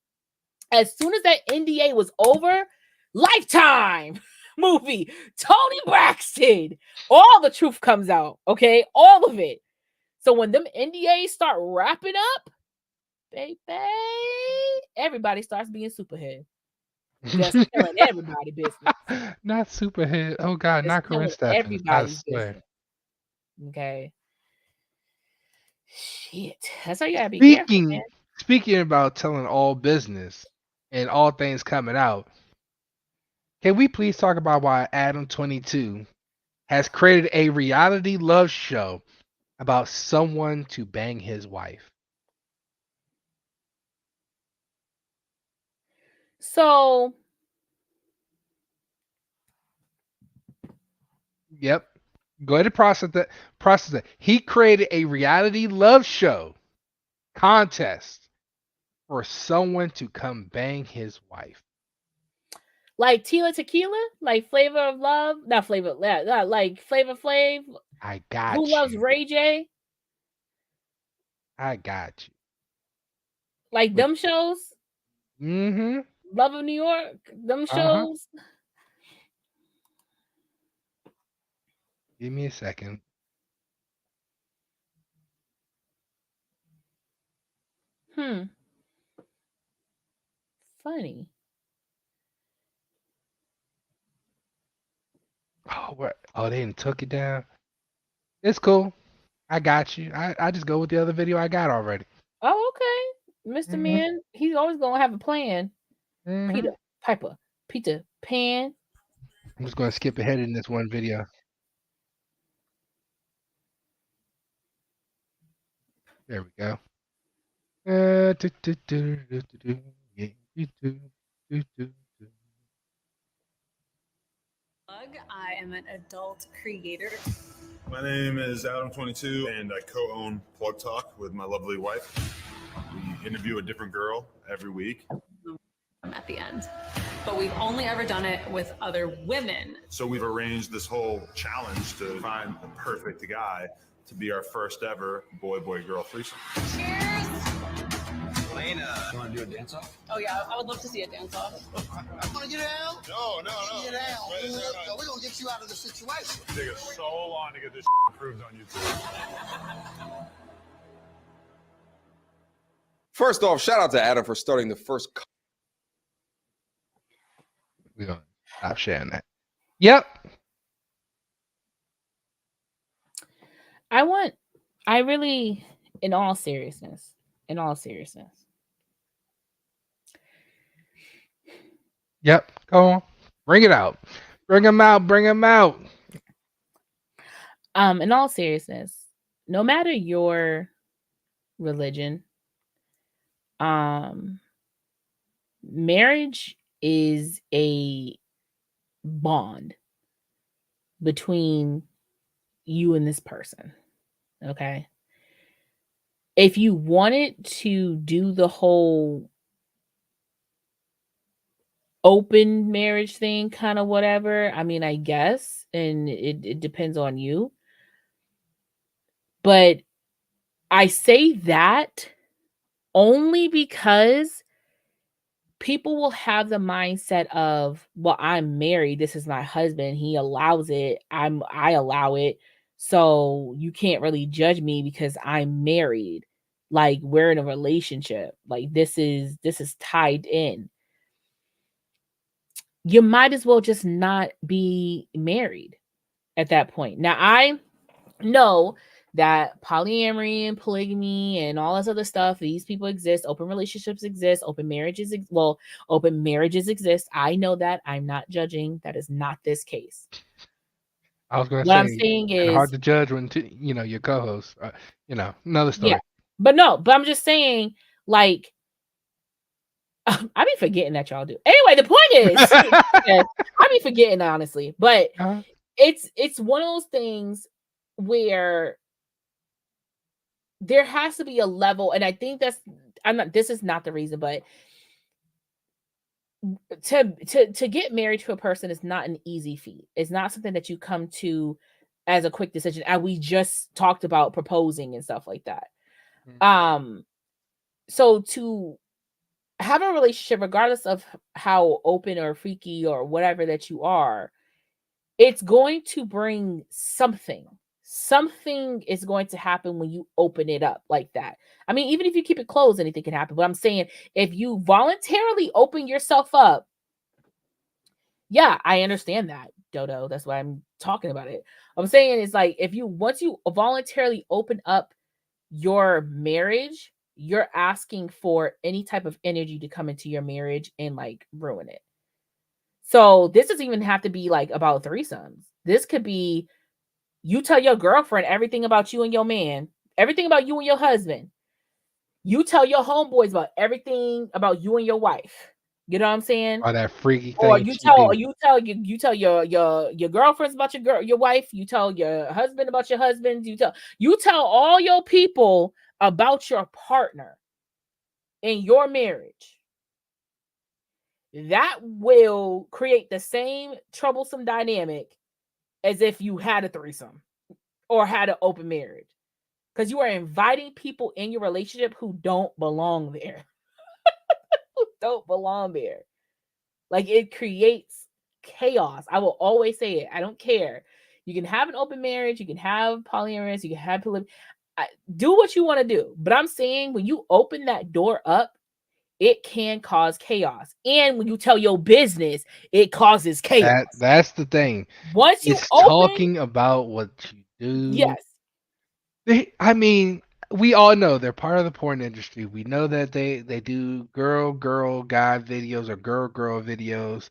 As soon as that NDA was over, Lifetime movie, Tony Braxton, all the truth comes out, okay? All of it. So when them NDAs start wrapping up, baby, everybody starts being superhead. Just killing everybody business. Not Superhead. Oh God, Just not Corinne killing Stephens. I everybody's swear. business. Okay. Shit. That's why you gotta be careful, man. Speaking about telling all business and all things coming out, can we please talk about why Adam 22 has created a reality love show about someone to bang his wife? So Yep. Go ahead and process that. He created a reality love show contest for someone to come bang his wife. like Tila Tequila, like Flavor of Love, not Flavor, like Flavor Flav. I got Who you. loves Ray J? I got you. Like them shows. Mm-hmm. Love of New York. Them shows. Give me a second. Funny. Oh, what? Oh, they didn't took it down. It's cool. I got you. I just go with the other video I got already. Oh, okay. Mr. Man, he's always gonna have a plan. Peter Pan. I'm just gonna skip ahead in this one video. There we go. I am an adult creator. My name is Adam22, and I co-own Plug Talk with my lovely wife. We interview a different girl every week. I'm at the end. But we've only ever done it with other women. So we've arranged this whole challenge to find the perfect guy to be our first ever boy-boy-girl threesome. Cheers! Elena, you want to do a dance-off? Oh yeah, I would love to see a dance-off. Want to get down? No. Get down. No, we're going to get you out of the situation. It's taking so long to get this approved on YouTube. First off, shout out to Adam for starting the first. We're gonna stop sharing that. Yep. I really, in all seriousness. Yep. Go on. Bring it out. Bring them out. Bring them out. In all seriousness, no matter your religion, marriage is a bond between you and this person. Okay. If you wanted to do the whole open marriage thing, kind of whatever, I mean, I guess, and it depends on you. But I say that only because people will have the mindset of, well, I'm married, this is my husband, he allows it, I allow it, so you can't really judge me because I'm married. Like, we're in a relationship, like this is tied in. You might as well just not be married at that point. Now, I know that polyamory and polygamy and all this other stuff, these people exist, open relationships exist, open marriages exist. I know that. I'm not judging. That is not this case. I was going to What I'm say, saying and hard is, to judge when your co-host. Another story. yeah, but I'm just saying, like, I be forgetting that y'all do. Anyway, the point is, I be forgetting, honestly, but it's one of those things where there has to be a level, and I think this is not the reason, but to get married to a person is not an easy feat. It's not something that you come to as a quick decision. And we just talked about proposing and stuff like that. So to have a relationship, regardless of how open or freaky or whatever that you are, it's going to bring something. Something is going to happen when you open it up like that. I mean, even if you keep it closed, anything can happen. But I'm saying, if you voluntarily open yourself up, yeah, I understand that, Dodo. That's why I'm talking about it. I'm saying is, like, once you voluntarily open up your marriage, you're asking for any type of energy to come into your marriage and like ruin it. So this doesn't even have to be like about threesomes. This could be, you tell your girlfriend everything about you and your man, everything about you and your husband. You tell your homeboys about everything about you and your wife. You know what I'm saying? All that freaky Or thing you she do. tell your girlfriends about your wife. You tell your husband about your husband. You tell all your people about your partner in your marriage. That will create the same troublesome dynamic as if you had a threesome or had an open marriage, because you are inviting people in your relationship who don't belong there. Who don't belong there. Like, it creates chaos. I will always say it. I don't care. You can have an open marriage, you can have polyamorous, you can have polygamy. Do what you want to do. But I'm saying, when you open that door up, it can cause chaos. And when you tell your business, it causes chaos. That's the thing. Once you It's open, talking about what you do. yes. I mean, we all know they're part of the porn industry. We know that they do girl guy videos or girl videos.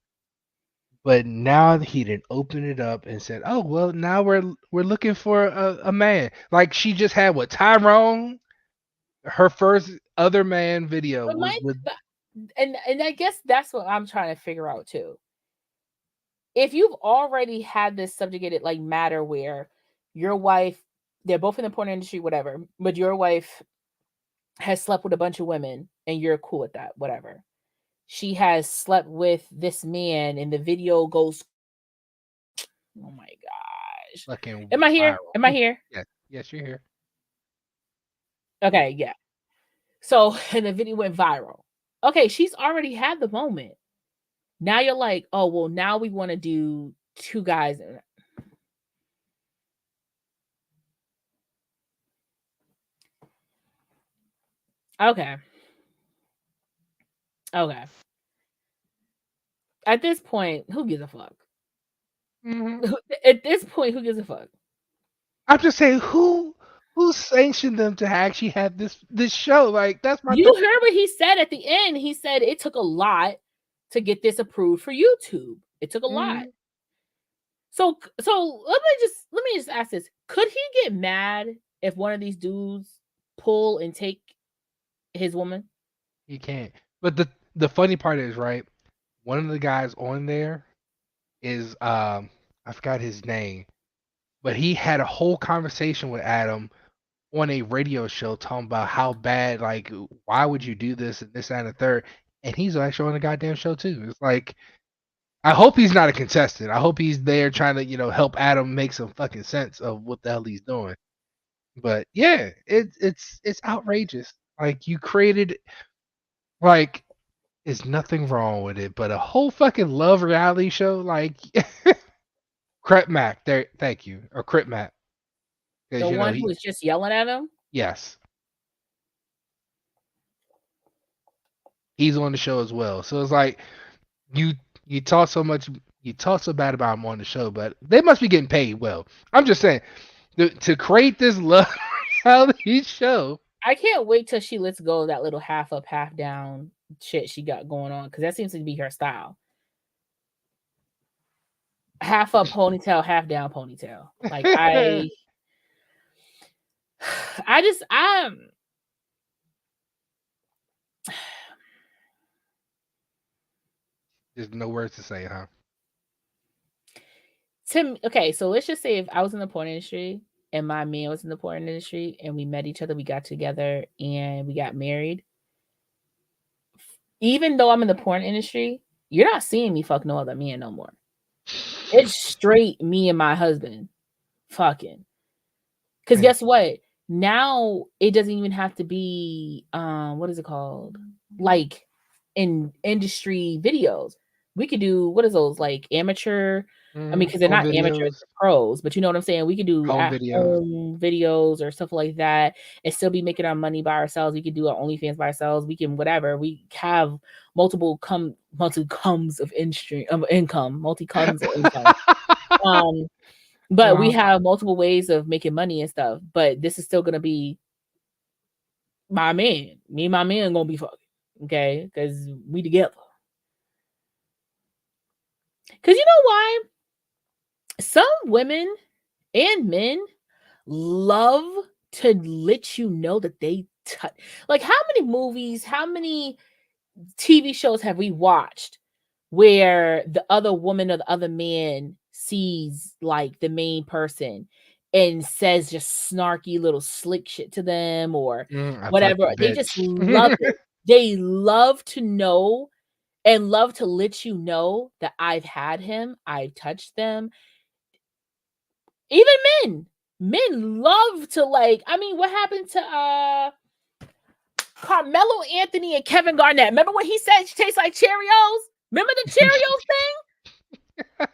But now he didn't open it up and said, "Oh well, now we're looking for a man." Like, she just had what, Tyrone. Her first other man video But was with. and I guess that's what I'm trying to figure out too. If you've already had this subjugated like matter where your wife, they're both in the porn industry, whatever, but your wife has slept with a bunch of women and you're cool with that, whatever. She has slept with this man and the video goes, oh my gosh. Fucking Am I here? viral. Am I here? Yes, you're here. Okay, yeah. So, and the video went viral. Okay, she's already had the moment. Now you're like, oh, well, now we want to do two guys. Okay. Okay. At this point, who gives a fuck? Mm-hmm. At this point, who gives a fuck? I'm just saying, who sanctioned them to actually have this show? Like, that's my You thing. heard what he said at the end. He said it took a lot to get this approved for YouTube. It took a lot. So let me just ask this. Could he get mad if one of these dudes pull and take his woman? He can't. But the funny part is, right, one of the guys on there is I forgot his name, but he had a whole conversation with Adam on a radio show talking about how bad, like, why would you do this and this that, and the third, and he's actually on the goddamn show too. It's like, I hope he's not a contestant. I hope he's there trying to, help Adam make some fucking sense of what the hell he's doing. But yeah, it's outrageous. Like, you created, like, there's nothing wrong with it, but a whole fucking love reality show, like, Crep Mac, there, thank you, or Crip Mac, The because one who was just yelling at him? yes, he's on the show as well. So it's like, you talk so much, you talk so bad about him on the show, but they must be getting paid well. I'm just saying, to create this love reality show. I can't wait till she lets go of that little half up, half down shit she got going on, because that seems to be her style. Half up ponytail, half down ponytail. Like, there's no words to say, huh? Okay, so let's just say if I was in the porn industry and my man was in the porn industry and we met each other, we got together and we got married. Even though I'm in the porn industry, you're not seeing me fuck no other man no more. It's straight me and my husband fucking. Because guess what? Now it doesn't even have to be what is it called? Like in industry videos. We could do, what is those, like amateur? I mean, because they're not amateurs, they're pros, but you know what I'm saying? We could do home videos or stuff like that and still be making our money by ourselves. We could do our OnlyFans by ourselves. We can whatever. We have multiple comes of income. But we have multiple ways of making money and stuff. But this is still gonna be my man. Me and my man gonna be fucking, okay? Because we together. Because you know why? Some women and men love to let you know that they touch. Like, how many movies, how many TV shows have we watched where the other woman or the other man sees like the main person and says just snarky little slick shit to them or whatever? They just love it. They love to know and love to let you know that I've had him, I've touched them. Even men love to, like, I mean, what happened to Carmelo Anthony and Kevin Garnett? Remember when he said she tastes like Cheerios? Remember the Cheerios thing?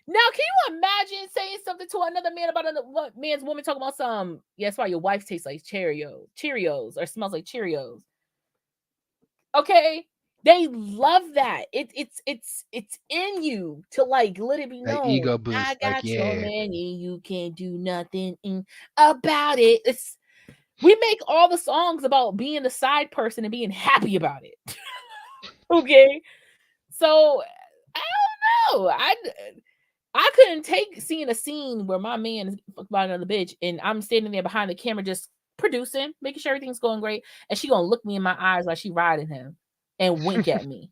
Now, can you imagine saying something to another man about another man's woman talking about some, yeah, that's why your wife tastes like Cheerios or smells like Cheerios. Okay? They love that. It's in you to like let it be known. Ego boost. I got your man and you can't do nothing about it. We make all the songs about being the side person and being happy about it. Okay, so I don't know. I couldn't take seeing a scene where my man is fucked by another bitch and I'm standing there behind the camera just producing, making sure everything's going great, and she gonna look me in my eyes like she riding him and wink at me.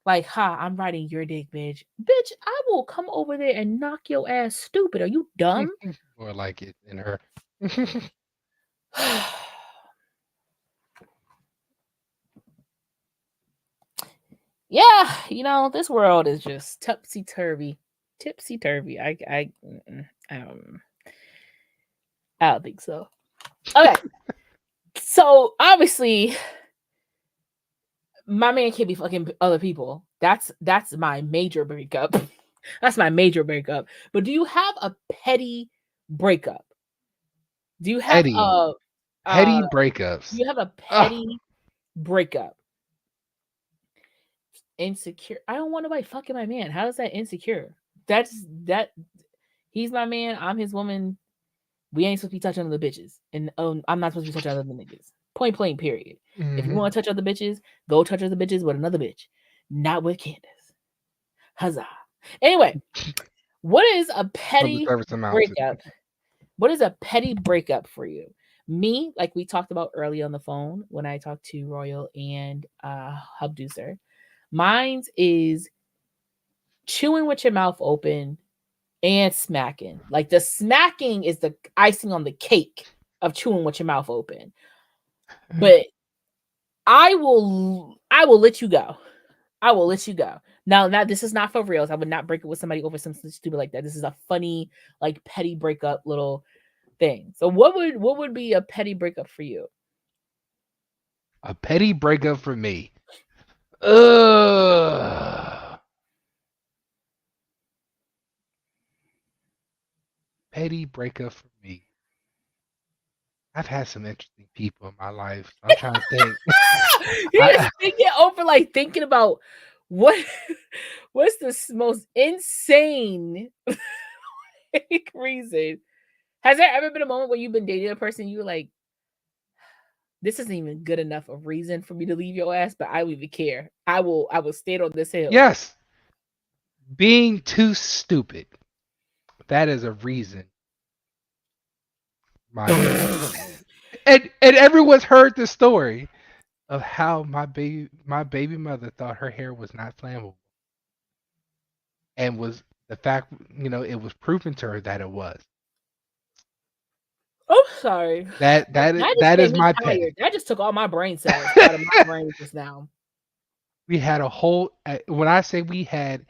Like, ha, I'm riding your dick, bitch. Bitch, I will come over there and knock your ass stupid. Are you dumb? Or like it in her. Yeah, you know, this world is just topsy-turvy. Tipsy-turvy. I don't think so. Okay. So obviously my man can't be fucking other people. That's my major breakup. That's my major breakup. But do you have a petty breakup? Do you have petty breakups? Do you have a petty breakup? Insecure. I don't want nobody fucking my man. How is that insecure? That he's my man. I'm his woman. We ain't supposed to be touching other bitches, and I'm not supposed to be touching other niggas. Point blank. Period. If you want to touch other bitches, go touch other bitches with another bitch, not with Candace. Huzzah. Anyway, what is a Public petty service announcement. breakup? What is a petty breakup for you? Me, like we talked about earlier on the phone when I talked to Royal and Hubducer, mine's is chewing with your mouth open and smacking. Like the smacking is the icing on the cake of chewing with your mouth open. But I will let you go. I will let you go. Now this is not for reals. I would not break it with somebody over something stupid like that. This is a funny, like petty breakup little thing. So what would be a petty breakup for you? A petty breakup for me. Ugh. Petty breakup for me. I've had some interesting people in my life. I'm trying to think. You're just thinking over, like thinking about what's the most insane reason. Has there ever been a moment where you've been dating a person you were like, this isn't even good enough of reason for me to leave your ass, but I don't even care. I will stand on this hill. Yes. Being too stupid. That is a reason. And everyone's heard the story of how my baby mother thought her hair was not flammable. And was the fact, it was proven to her that it was. Oh, sorry. That is my petty. That just took all my brain cells out of my brain just now. We had a whole, when I say we had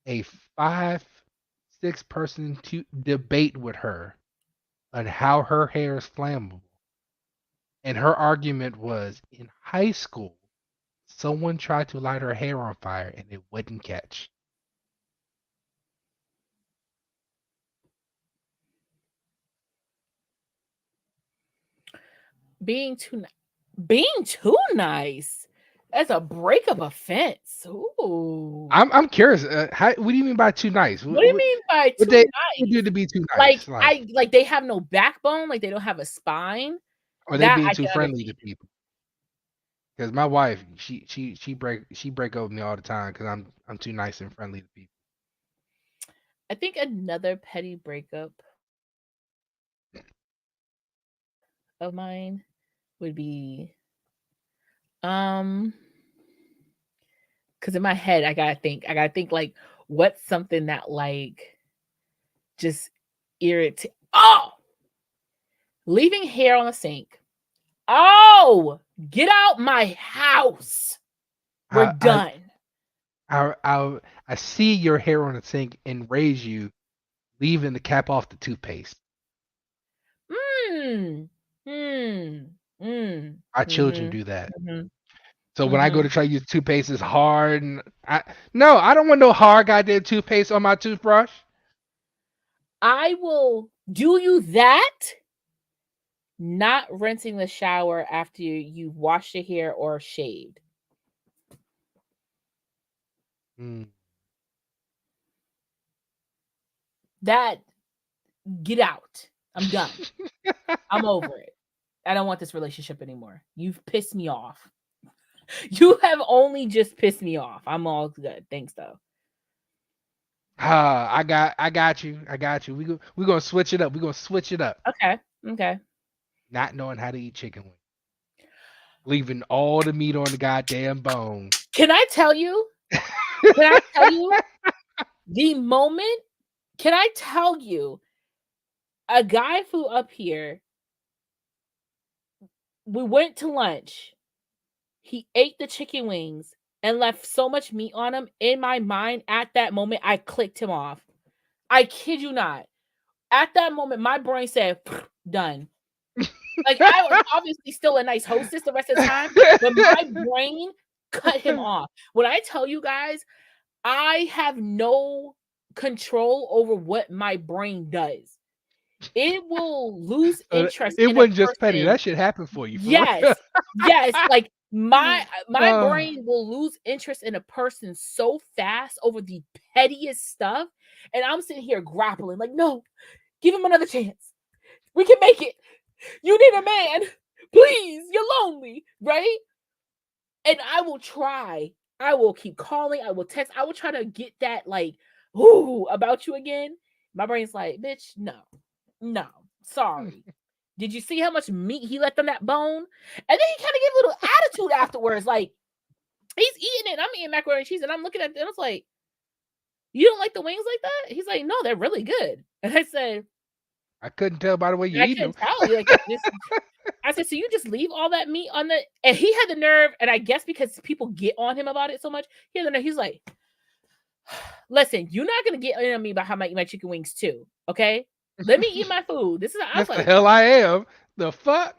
a 5-6 person debate with her on how her hair is flammable. And her argument was, in high school, someone tried to light her hair on fire and it wouldn't catch. Being too nice. That's a breakup offense. Ooh. I'm curious. What do you mean by too nice? What do you mean by too nice? What do to be too nice? Like they have no backbone, like they don't have a spine. Or they being too friendly to people. Because my wife, she break over me all the time because I'm too nice and friendly to people. I think another petty breakup of mine would be because in my head I gotta think like what's something that like just irritate. Oh, leaving hair on the sink. Oh, get out my house. We're done. I see your hair on the sink and raise you leaving the cap off the toothpaste. Our children do that. So when I go to try to use toothpaste, it's hard, and I don't want no hard goddamn toothpaste on my toothbrush. I will do you that. Not rinsing the shower after you've washed your hair or shaved. That, get out. I'm done. I'm over it. I don't want this relationship anymore. You've pissed me off. You have only just pissed me off. I'm all good. Thanks, though. I got you. We're gonna switch it up. Okay. Not knowing how to eat chicken wings. Leaving all the meat on the goddamn bone. Can I tell you? The moment? Can I tell you? A guy flew up here. We went to lunch. He ate the chicken wings and left so much meat on him. In my mind, at that moment, I clicked him off. I kid you not. At that moment, my brain said, done. Like, I was obviously still a nice hostess the rest of the time, but my brain cut him off. When I tell you guys, I have no control over what my brain does. It will lose interest. It wasn't just petty. That shit happened for you. Yes. Like my brain will lose interest in a person so fast over the pettiest stuff. And I'm sitting here grappling, like, no, give him another chance. We can make it. You need a man. Please, you're lonely, right? And I will try I will keep calling. I will text. I will try to get that like, ooh, about you again. My brain's like, bitch, no, sorry. Did you see how much meat he left on that bone? And then he kind of gave a little attitude afterwards. Like, he's eating it. I'm eating macaroni and cheese, and I'm looking at it, and I was like, you don't like the wings like that? He's like, no, they're really good. And I said, I couldn't tell by the way you I eat them. couldn't tell you. Like, this. I said, so you just leave all that meat on the, and he had the nerve, and I guess because people get on him about it so much, he had the nerve. He's like, listen, you're not gonna get on me about how I eat my chicken wings too. Okay, let me eat my food. This is I was That's the like, hell I am. The fuck?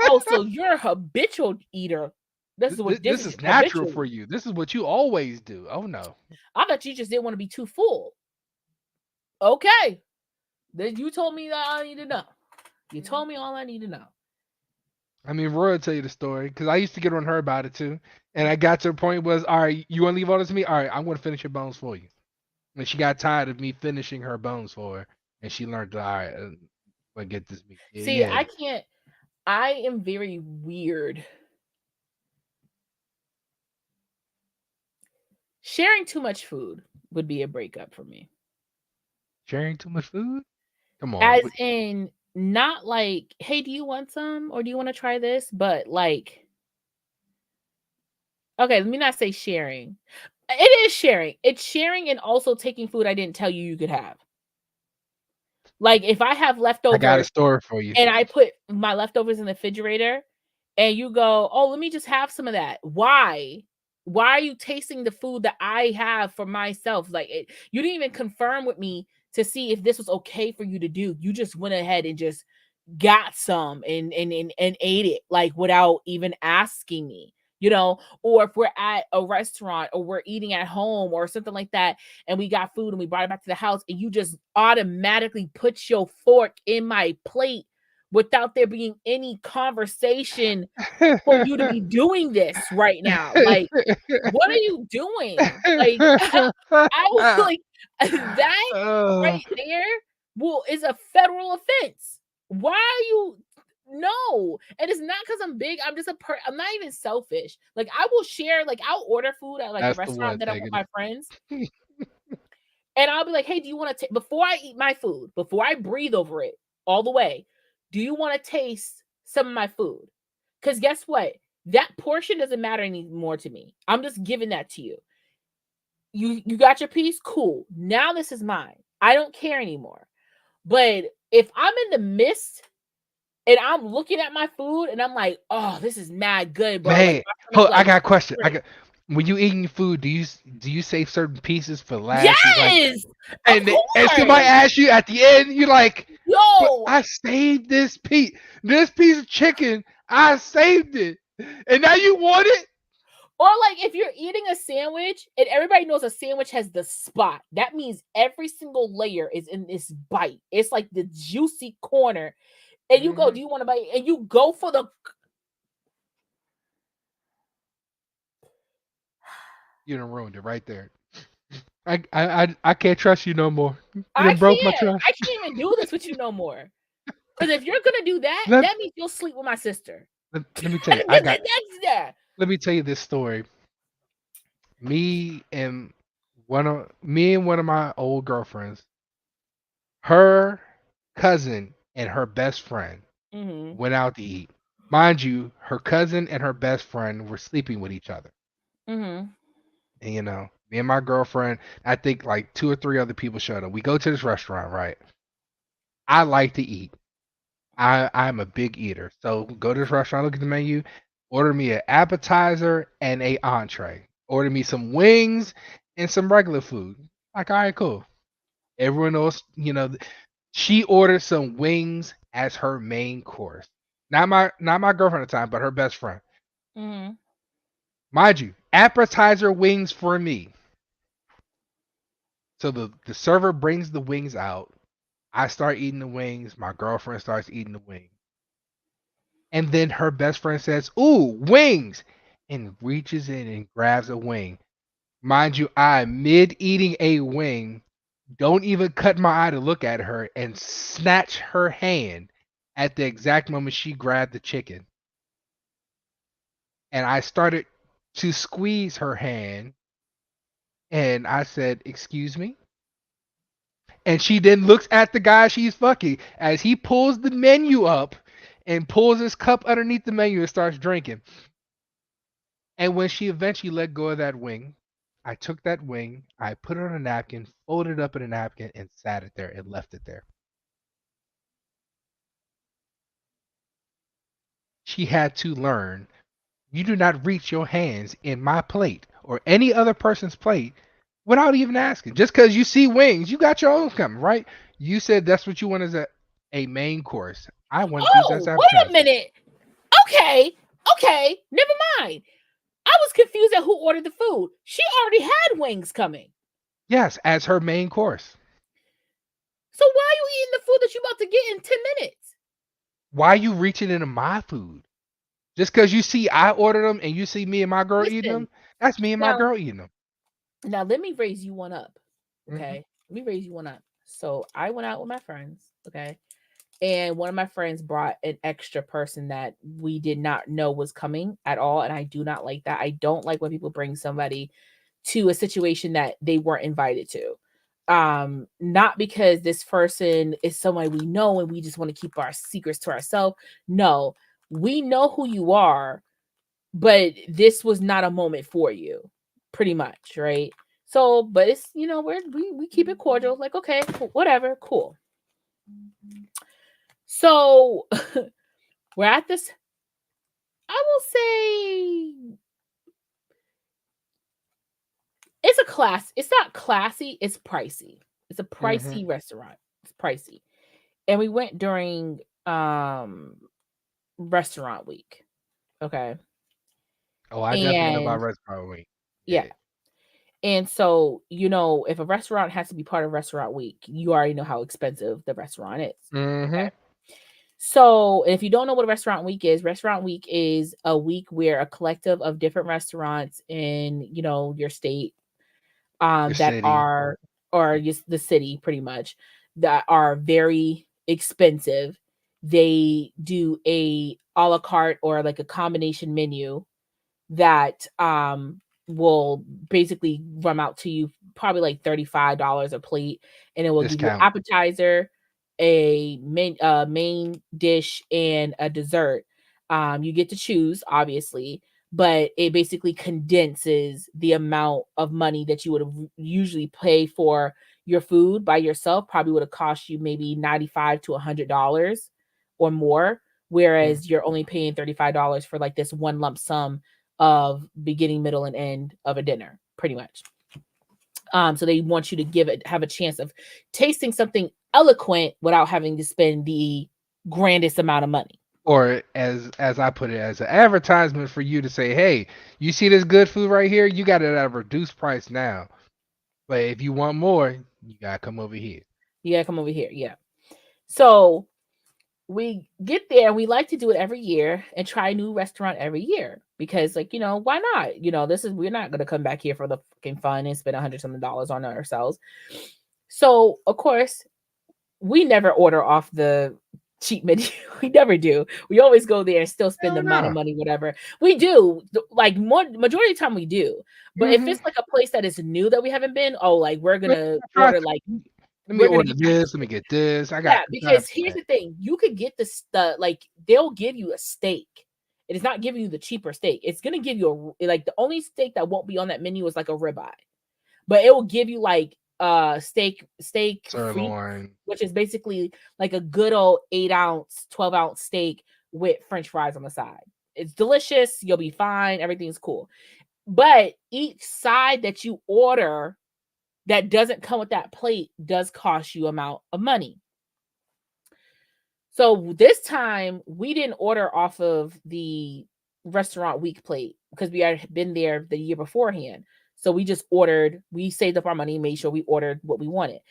oh, so you're a habitual eater. This is what This is natural for you. This is what you always do. Oh no. I thought you just didn't want to be too full. Okay, then you told me that I need to know. You told me all I need to know. I mean, Roy will tell you the story because I used to get on her about it too, and I got to a point was, all right, you want to leave all this to me? All right, I'm going to finish your bones for you. And she got tired of me finishing her bones for her, and she learned to, all right, I'm gonna get this meat. See, yeah. I can't. I am very weird. Sharing too much food would be a breakup for me. Sharing too much food? Come on. As in, not like, hey, do you want some or do you want to try this? But like, okay, let me not say sharing. It is sharing. It's sharing and also taking food I didn't tell you could have. Like if I have leftovers, I got a story for you. And I put my leftovers in the refrigerator, and you go, oh, let me just have some of that. Why? Why are you tasting the food that I have for myself? Like you didn't even confirm with me to see if this was okay for you to do. You just went ahead and just got some and ate it like without even asking me, or if we're at a restaurant or we're eating at home or something like that, and we got food and we brought it back to the house, and you just automatically put your fork in my plate without there being any conversation for you to be doing this right now. Like, what are you doing? Like, I was like, that right there is a federal offense. Why are you? No, and it's not because I'm big. I'm just I'm not even selfish. Like I will share. Like I'll order food at like a restaurant that I'm with my friends, and I'll be like, "Hey, do you want to before I eat my food, before I breathe over it all the way? Do you want to taste some of my food? Because guess what? That portion doesn't matter anymore to me. I'm just giving that to you. You got your piece, cool. Now this is mine. I don't care anymore. But if I'm in the midst and I'm looking at my food and I'm like, oh, this is mad good, bro. Man, like, I got a question. When you eating food, do you save certain pieces for last? Yes, and somebody asks you at the end, you're like, yo, I saved this piece of chicken. I saved it, and now you want it. Or like if you're eating a sandwich and everybody knows a sandwich has the spot, that means every single layer is in this bite. It's like the juicy corner. And you go, do you want to bite? And you go for the. You done ruined it right there. I can't trust you no more. You done broke my trust. I can't even do this with you no more. Because if you're gonna do that, that means you'll sleep with my sister. Let me tell you. Let me tell you this story. Me and one of my old girlfriends, her cousin and her best friend went out to eat. Mind you, her cousin and her best friend were sleeping with each other. And me and my girlfriend, I think like 2 or 3 other people showed up. We go to this restaurant, right? I like to eat. I'm a big eater. So go to this restaurant, look at the menu, order me an appetizer and a entree. Order me some wings and some regular food. Like, all right, cool. Everyone else, she ordered some wings as her main course. Not my girlfriend at the time, but her best friend. Mind you, appetizer wings for me. So the server brings the wings out. I start eating the wings. My girlfriend starts eating the wings. And then her best friend says, ooh, wings, and reaches in and grabs a wing. Mind you, I mid-eating a wing, don't even cut my eye to look at her, and snatch her hand at the exact moment she grabbed the chicken. And I started to squeeze her hand, and I said, "Excuse me." And she then looks at the guy she's fucking as he pulls the menu up and pulls his cup underneath the menu and starts drinking. And when she eventually let go of that wing, I took that wing, I put it on a napkin, folded it up in a napkin, and sat it there and left it there. She had to learn you do not reach your hands in my plate or any other person's plate without even asking. Just because you see wings, you got your own coming, right? You said that's what you want as a main course. I want this as Oh, wait a appetizer. minute. Okay, never mind. I was confused at who ordered the food. She already had wings coming. Yes, as her main course. So why are you eating the food that you're about to get in 10 minutes? Why are you reaching into my food? Just because you see I ordered them and you see me and my girl eating them, that's me and my girl eating them. Now let me raise you one up. Okay. Mm-hmm. Let me raise you one up. So I went out with my friends, okay? And one of my friends brought an extra person that we did not know was coming at all. And I do not like that. I don't like when people bring somebody to a situation that they weren't invited to. Not because this person is somebody we know and we just want to keep our secrets to ourselves. No, we know who you are, but this was not a moment for you, pretty much, right? So, but it's, you know, we keep it cordial, like, okay, whatever, cool. So we're at this, I will say it's a class. It's not classy, it's pricey. It's a pricey restaurant. It's pricey. And we went during restaurant week. Okay. Oh, I definitely know about restaurant week. Yeah. And so, you know, if a restaurant has to be part of restaurant week, you already know how expensive the restaurant is. Mm-hmm. Okay? So, if you don't know what a restaurant week is a week where a collective of different restaurants in, you know, your state that city. are, or just the city pretty much, that are very expensive. They do a la carte or like a combination menu that will basically run out to you probably like $35 a plate, and it will give you an appetizer, a main dish, and a dessert. You get to choose, obviously, but it basically condenses the amount of money that you would have usually pay for your food by yourself. Probably would have cost you maybe $95 to $100 or more, whereas you're only paying $35 for like this one lump sum of beginning, middle, and end of a dinner, pretty much. So they want you to have a chance of tasting something eloquent without having to spend the grandest amount of money. Or as I put it, as an advertisement for you to say, hey, you see this good food right here? You got it at a reduced price now. But if you want more, you gotta come over here. Yeah. So we get there and we like to do it every year and try a new restaurant every year because, like, you know, why not? You know, we're not going to come back here for the fucking fun and spend $100 something on ourselves. So, of course, we never order off the cheap menu. We never do. We always go there and still spend the amount of money, whatever. We do, like, majority of the time we do. But if it's like a place that is new that we haven't been, like, we're going to order, like, let me order this. Let me get this. Because here's the thing: you could get like they'll give you a steak. It is not giving you the cheaper steak. It's gonna give you like the only steak that won't be on that menu is like a ribeye, but it will give you like steak sirloin, which is basically like a good old 8-ounce, 12-ounce steak with French fries on the side. It's delicious. You'll be fine. Everything's cool. But each side that you order that doesn't come with that plate does cost you amount of money. So this time we didn't order off of the restaurant week plate because we had been there the year beforehand. So we just we saved up our money, made sure we ordered what we wanted.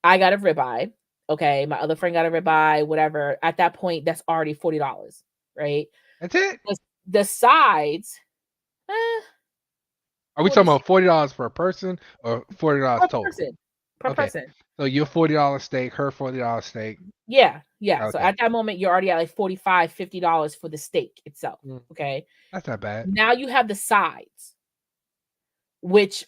I got a ribeye. Okay. My other friend got a ribeye, whatever. At that point, that's already $40, right? That's it. The sides. Are we talking about $40 per person or $40 total? Per person. So your $40 steak, her $40 steak. Yeah. So Okay. at that moment, you're already at like $45, $50 for the steak itself. Okay. That's not bad. Now you have the sides, which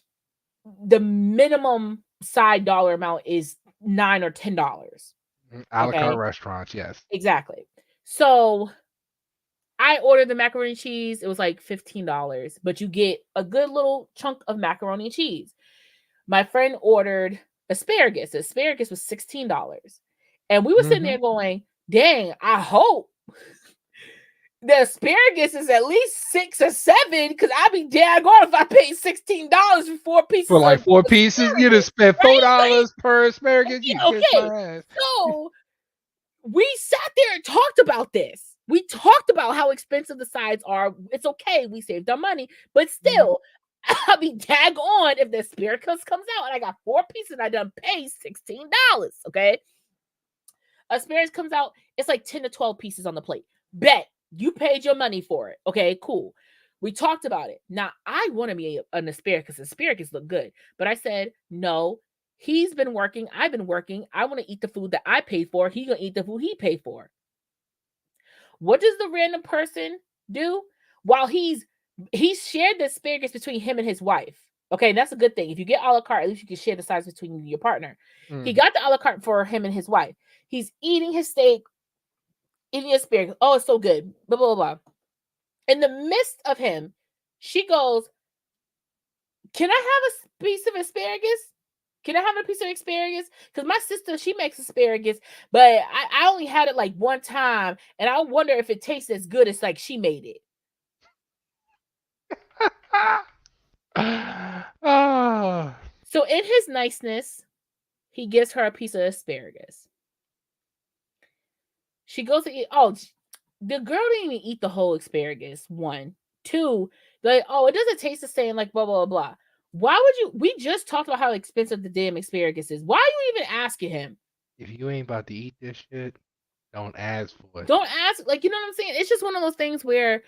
the minimum side dollar amount is $9 or $10. A la carte Okay. restaurants, yes. Exactly. So I ordered the macaroni and cheese. It was like $15, but you get a good little chunk of macaroni and cheese. My friend ordered asparagus. The asparagus was $16. And we were sitting there going, dang, I hope the asparagus is at least 6 or 7, because I'd be daggone if I paid $16 for 4 pieces. For like 4 pieces, you'd have spent $4 right? per asparagus. You kiss my ass. So we sat there and talked about this. We talked about how expensive the sides are. It's okay. We saved our money, but still, I'll be daggone if the asparagus comes out and I got 4 pieces and I done paid $16. Okay. Asparagus comes out, it's like 10 to 12 pieces on the plate. Bet you paid your money for it. Okay, cool. We talked about it. Now, I want to be an asparagus. Asparagus look good. But I said, no, he's been working. I've been working. I want to eat the food that I paid for. He's going to eat the food he paid for. What does the random person do? While he's shared the asparagus between him and his wife. Okay, that's a good thing. If you get a la carte, at least you can share the sides between your partner. He got the a la carte for him and his wife. He's eating his steak, eating asparagus. Oh, it's so good. Blah, blah, blah. In the midst of him, she goes, can I have a piece of asparagus? Can I have a piece of asparagus? Because my sister, she makes asparagus, but I only had it like one time, and I wonder if it tastes as good as like she made it. So in his niceness, he gives her a piece of asparagus. She goes to eat. Oh, the girl didn't even eat the whole asparagus. 1, 2, like, oh, it doesn't taste the same, like blah, blah, blah. Why would you? We just talked about how expensive the damn asparagus is. Why are you even asking him? If you ain't about to eat this shit, don't ask for it. Don't ask. Like, you know what I'm saying? It's just one of those things where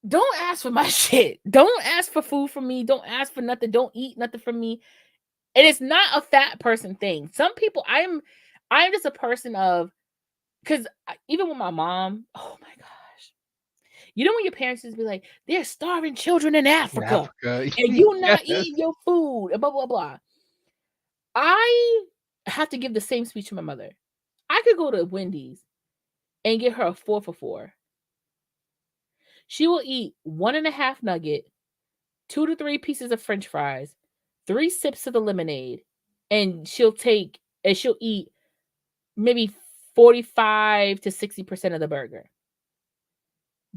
don't ask for my shit. Don't ask for food from me. Don't ask for nothing. Don't eat nothing from me. And it's not a fat person thing. Some people, I'm just a person of, because even with my mom, oh my gosh. You know when your parents just be like, they're starving children in Africa. And you not eating your food, and blah, blah, blah. I have to give the same speech to my mother. I could go to Wendy's and get her a 4 for $4. She will eat 1.5 nugget, 2 to 3 pieces of French fries, 3 sips of the lemonade, and she'll eat maybe 45 to 60% of the burger.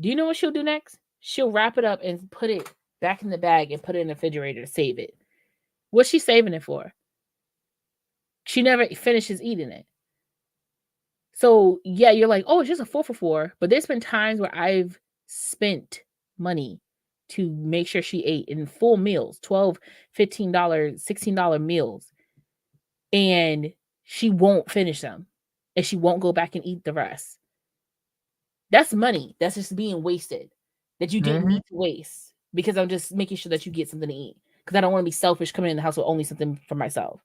Do you know what she'll do next? She'll wrap it up and put it back in the bag and put it in the refrigerator to save it. What's she saving it for? She never finishes eating it. So, yeah, you're like, oh, it's just a 4 for $4. But there's been times where I've spent money to make sure she ate in full meals, $12, $15, $16 meals. And she won't finish them. And she won't go back and eat the rest. That's money. That's just being wasted. That you didn't need to waste. Because I'm just making sure that you get something to eat. Because I don't want to be selfish coming in the house with only something for myself.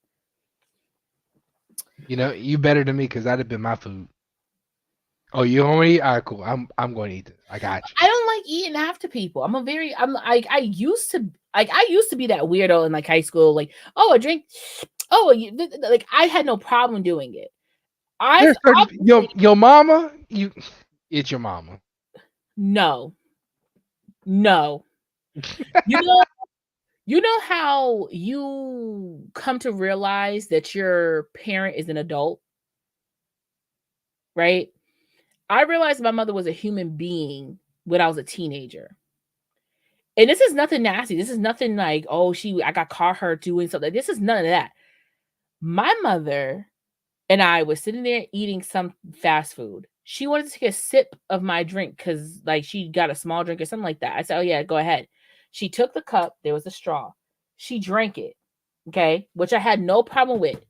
You know, you better than me because that'd have been my food. Oh, you want me? All right, cool. I'm going to eat this. I got you. I don't like eating after people. I used to be that weirdo in like high school. Like, oh, a drink. Oh, like I had no problem doing it. Your mama, it's your mama. No. You know how you come to realize that your parent is an adult, right? I realized my mother was a human being when I was a teenager. And this is nothing nasty. This is nothing like, oh, I got caught her doing something. This is none of that. My mother and I was sitting there eating some fast food. She wanted to take a sip of my drink because like she got a small drink or something like that. I said, oh yeah, go ahead. She took the cup. There was a straw. She drank it. Okay. Which I had no problem with.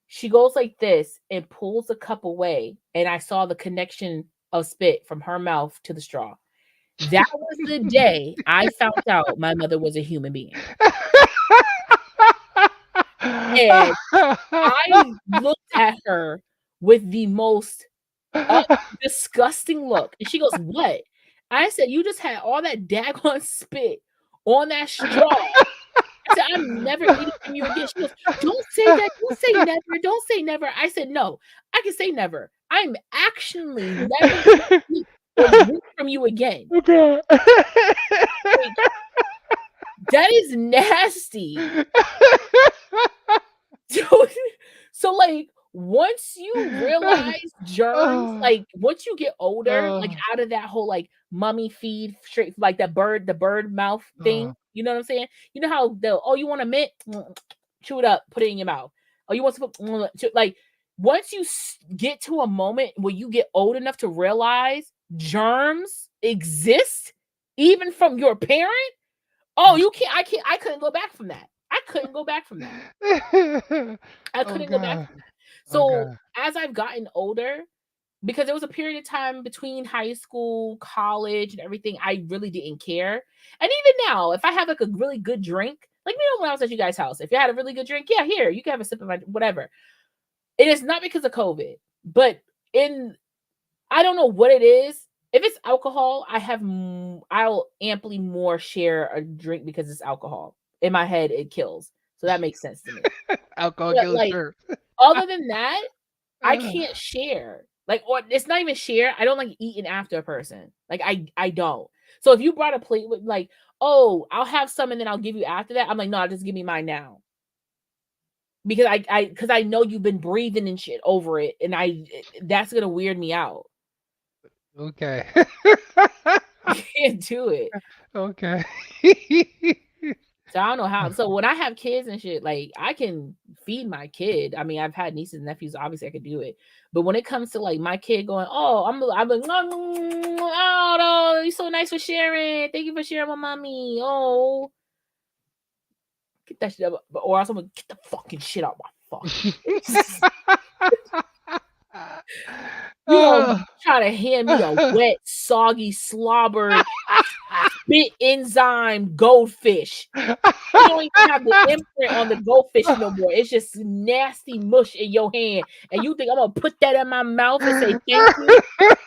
She goes like this and pulls the cup away. And I saw the connection of spit from her mouth to the straw. That was the day I found out my mother was a human being. And I looked at her with the most disgusting look. And she goes, "What?" I said, "You just had all that daggone spit on that straw." I said, "I'm never eating from you again." She goes, "Don't say that. Don't say never. Don't say never." I said, "No, I can say never. I'm actually never gonna eat or drink from you again." Okay. Like, that is nasty. So like once you realize germs, like once you get older, like out of that whole like mummy feed straight like the bird mouth thing, you know what I'm saying? You know how you want a mint? Chew it up, put it in your mouth. Oh, you want to put like once you get to a moment where you get old enough to realize germs exist even from your parent, you can't. I couldn't go back from that. I couldn't go back from that. I couldn't go back from that. So as I've gotten older, because there was a period of time between high school, college, and everything, I really didn't care. And even now, if I have like a really good drink, like when I was at you guys' house, if you had a really good drink, yeah, here you can have a sip of my whatever. It is not because of COVID, but I don't know what it is. If it's alcohol, I'll amply more share a drink because it's alcohol. In my head, it kills. So that makes sense to me. Alcohol But kills like, germs. other than that, I can't share. Like, or it's not even share. I don't like eating after a person. Like, I don't. So if you brought a plate with like, oh, I'll have some and then I'll give you after that. I'm like, no, just give me mine now. Because I know you've been breathing and shit over it, and that's gonna weird me out. Okay. I can't do it. Okay. So I don't know how. So when I have kids and shit, like I can feed my kid. I mean, I've had nieces and nephews. Obviously, I could do it. But when it comes to like my kid going, oh, I'm like, oh, no, you're so nice for sharing. Thank you for sharing with mommy. Oh, get that shit up, or else I'm gonna get the fucking shit out my fucking face. You don't try to hand me a wet, soggy, slobbered, spit enzyme goldfish. You don't even have the imprint on the goldfish no more. It's just nasty mush in your hand. And you think I'm gonna put that in my mouth and say thank you?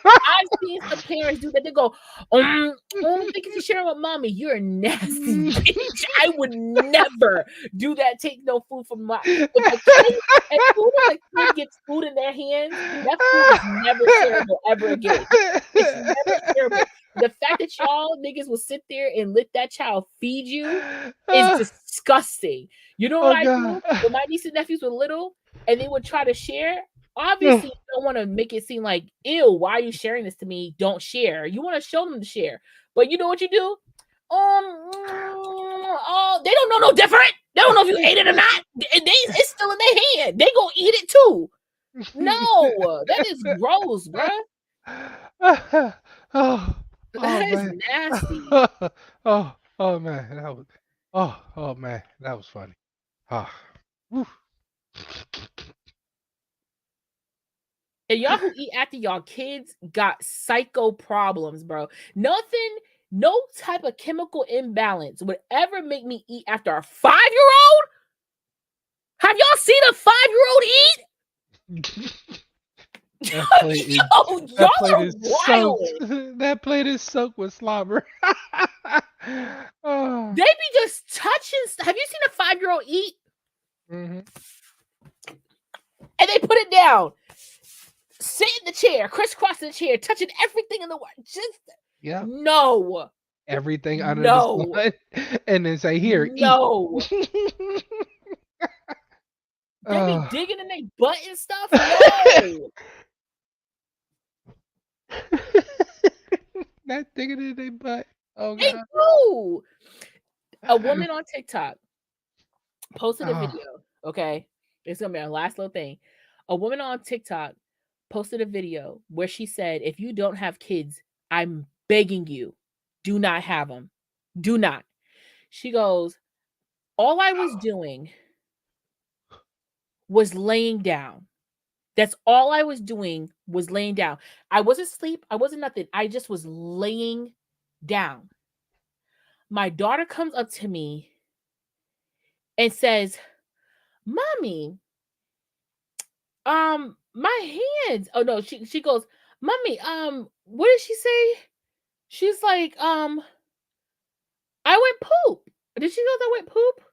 I've seen some parents do that. They go, thank you for sharing with mommy. You're a nasty bitch. I would never do that. Take no food from my if a kid gets food in their hands, that food is never shareable ever again. It's never shareable. The fact that y'all niggas will sit there and let that child feed you is disgusting. You know what I do? When my nieces and nephews were little and they would try to share, obviously you don't want to make it seem like, ew, why are you sharing this to me? Don't share. You want to show them to share. But you know what you do? They don't know no different. They don't know if you ate it or not. It's still in their hand. They gonna eat it too. No, that is gross, bruh. That is man. nasty. Oh man, that was oh man, that was funny. And y'all who eat after y'all kids got psycho problems, bro. Nothing, no type of chemical imbalance would ever make me eat after a 5-year-old. Have y'all seen a 5-year-old eat? That plate is, y'all are wild. That plate is soaked with slobber. They be just touching. Have you seen a 5-year-old eat? Mm-hmm. And they put it down, sit in the chair, crisscross in the chair, touching everything in the world. Just no. Everything under the sun, and then say, "Here, no." eat. They be digging in their butt and stuff. No. Not digging in their butt. Oh They god. do. A woman on TikTok posted a video. Okay, it's gonna be our last little thing. A woman on TikTok posted a video where she said, "If you don't have kids, I'm begging you, do not have them. Do not." She goes, "All I was doing was laying down. That's all I was doing was laying down. I wasn't asleep. I wasn't nothing. I just was laying down. My daughter comes up to me and says, 'Mommy, my hands. Oh no, she goes, Mommy, what did she say? She's like, I went poop. Did she know that I went poop?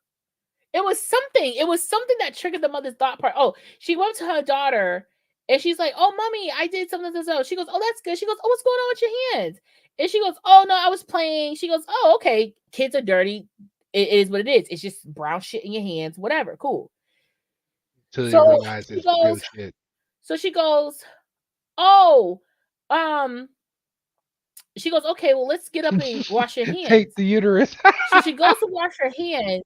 It was something. It was something that triggered the mother's thought part. Oh, she went to her daughter and she's like, "Oh, Mommy, I did something." She goes, "Oh, that's good." She goes, "Oh, what's going on with your hands?" And she goes, "Oh no, I was playing." She goes, "Oh, okay. Kids are dirty. It is what it is. It's just brown shit in your hands. Whatever. Cool." Till you So realize she it's real goes. shit. So she goes. Oh, um. She goes, "Okay, well, let's get up and wash your Take hands." the uterus. So she goes to wash her hands,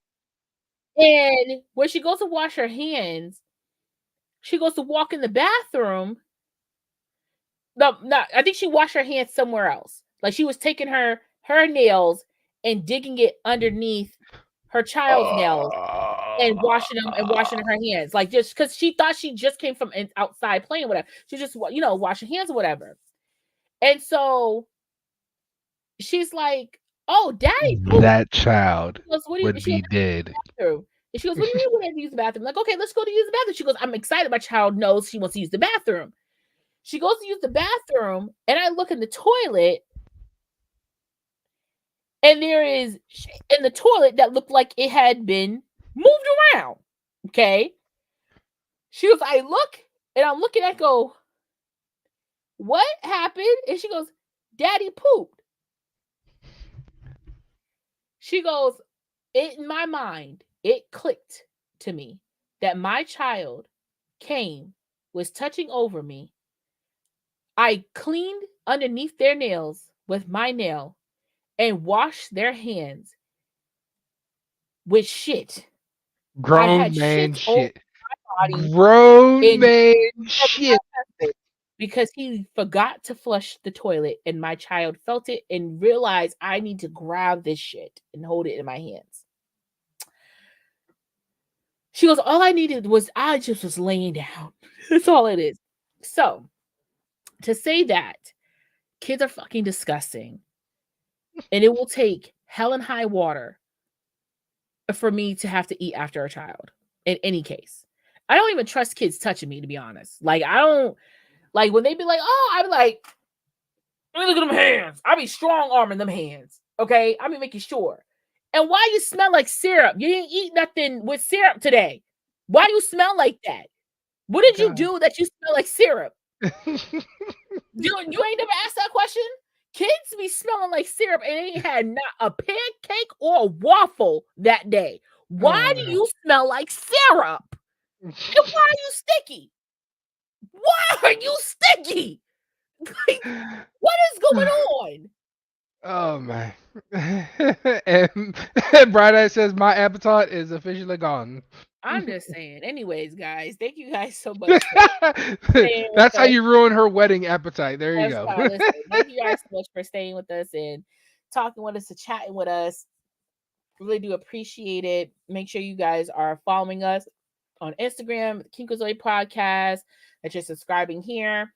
and when she goes to wash her hands, she goes to walk in the bathroom. No, I think she washed her hands somewhere else. Like she was taking her nails and digging it underneath her child's nails and washing her hands. Like just because she thought she just came from outside playing, whatever. She just wash her hands or whatever. And so she's like, "Oh, Daddy pooped." That child She goes, "What do you?" would She goes, be dead. "Bathroom." And she goes, "What do you mean we have to use the bathroom?" I'm like, "Okay, let's go to use the bathroom." She goes, "I'm excited. My child knows she wants to use the bathroom." She goes to use the bathroom, and I look in the toilet, and there is shit in the toilet that looked like it had been moved around. Okay. She goes, I look, and I'm looking, I go, "What happened?" And she goes, "Daddy pooped." She goes, in my mind, it clicked to me that my child came, was touching over me. I cleaned underneath their nails with my nail and washed their hands with shit. I Grown had man shit over shit. my body Grown in man from shit. my husband because he forgot to flush the toilet, and my child felt it and realized I need to grab this shit and hold it in my hands. She goes, "All I needed was I just was laying down." That's all it is. So to say that kids are fucking disgusting, and it will take hell and high water for me to have to eat after a child. In any case, I don't even trust kids touching me, to be honest. Like I don't like when they be like, "Oh," I be like, "Let me look at them hands." I be strong arming them hands. Okay, I be making sure. And why you smell like syrup? You didn't eat nothing with syrup today. Why do you smell like that? What did you God. do that you smell like syrup? You ain't never asked that question? Kids be smelling like syrup and they ain't had not a pancake or a waffle that day. Why do you smell like syrup? And why are you sticky? Why are you sticky? Like, what is going on? Oh man. And Bright Eye says my appetite is officially gone. I'm just saying. Anyways, guys, thank you guys so much for staying with That's how us. you ruin her wedding appetite. There you That's go. why, listen, thank you guys so much for staying with us and talking with us and chatting with us. Really do appreciate it. Make sure you guys are following us on Instagram, Kinkazoid Podcast, that you're subscribing here,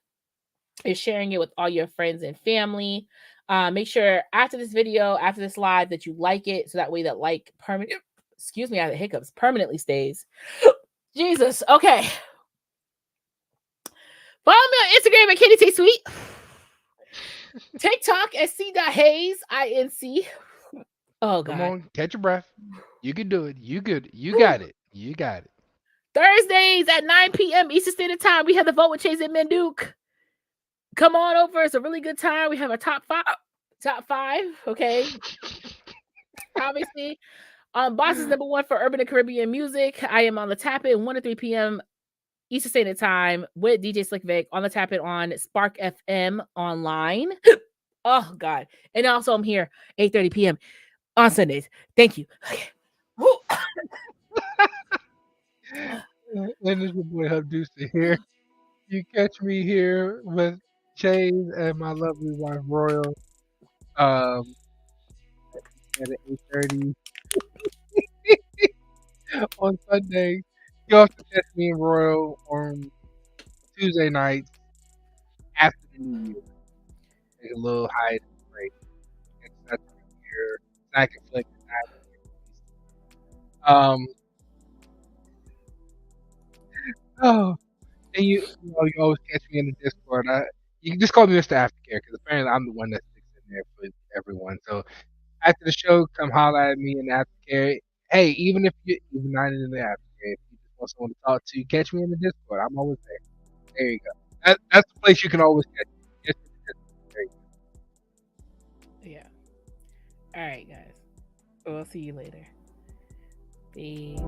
and sharing it with all your friends and family. Make sure after this video, after this live, that you like it so that way that like permanent, excuse me, I had the hiccups, permanently stays. Jesus. Okay. Follow me on Instagram at Katie T Sweet. TikTok at C.Hayes, INC. Oh, God. Come on, catch your breath. You can do it. You good. You got it. You got it. Thursdays at 9 p.m. Eastern Standard Time, we have the Vote with Chase and Menduke. Come on over. It's a really good time. We have a top five. Okay. Obviously, Boss is number one for Urban and Caribbean music. I am on the Tap In 1 to 3 p.m. Eastern Standard Time with DJ Slick Vic on the Tap In on Spark FM online. Oh, God. And also, I'm here 8:30 p.m. on Sundays. Thank you. Okay. And it's your boy Hub Deuce here. You catch me here with Chase and my lovely wife Royal. Um, at 8:30 on Sunday. You also catch me and Royal on Tuesday nights after the New Year. Take a little hiatus break. That's here. Snack and flick. Um. Oh, And you always catch me in the Discord. You can just call me Mr. Aftercare because apparently I'm the one that sticks in there for everyone. So after the show, come holler at me in the Aftercare. Hey, even if you're even not in the Aftercare, if you just want someone to talk to, catch me in the Discord. I'm always there. There you go. That's the place you can always catch me. Catch me in the Discord. There you go. Yeah. All right, guys. We'll see you later. Peace.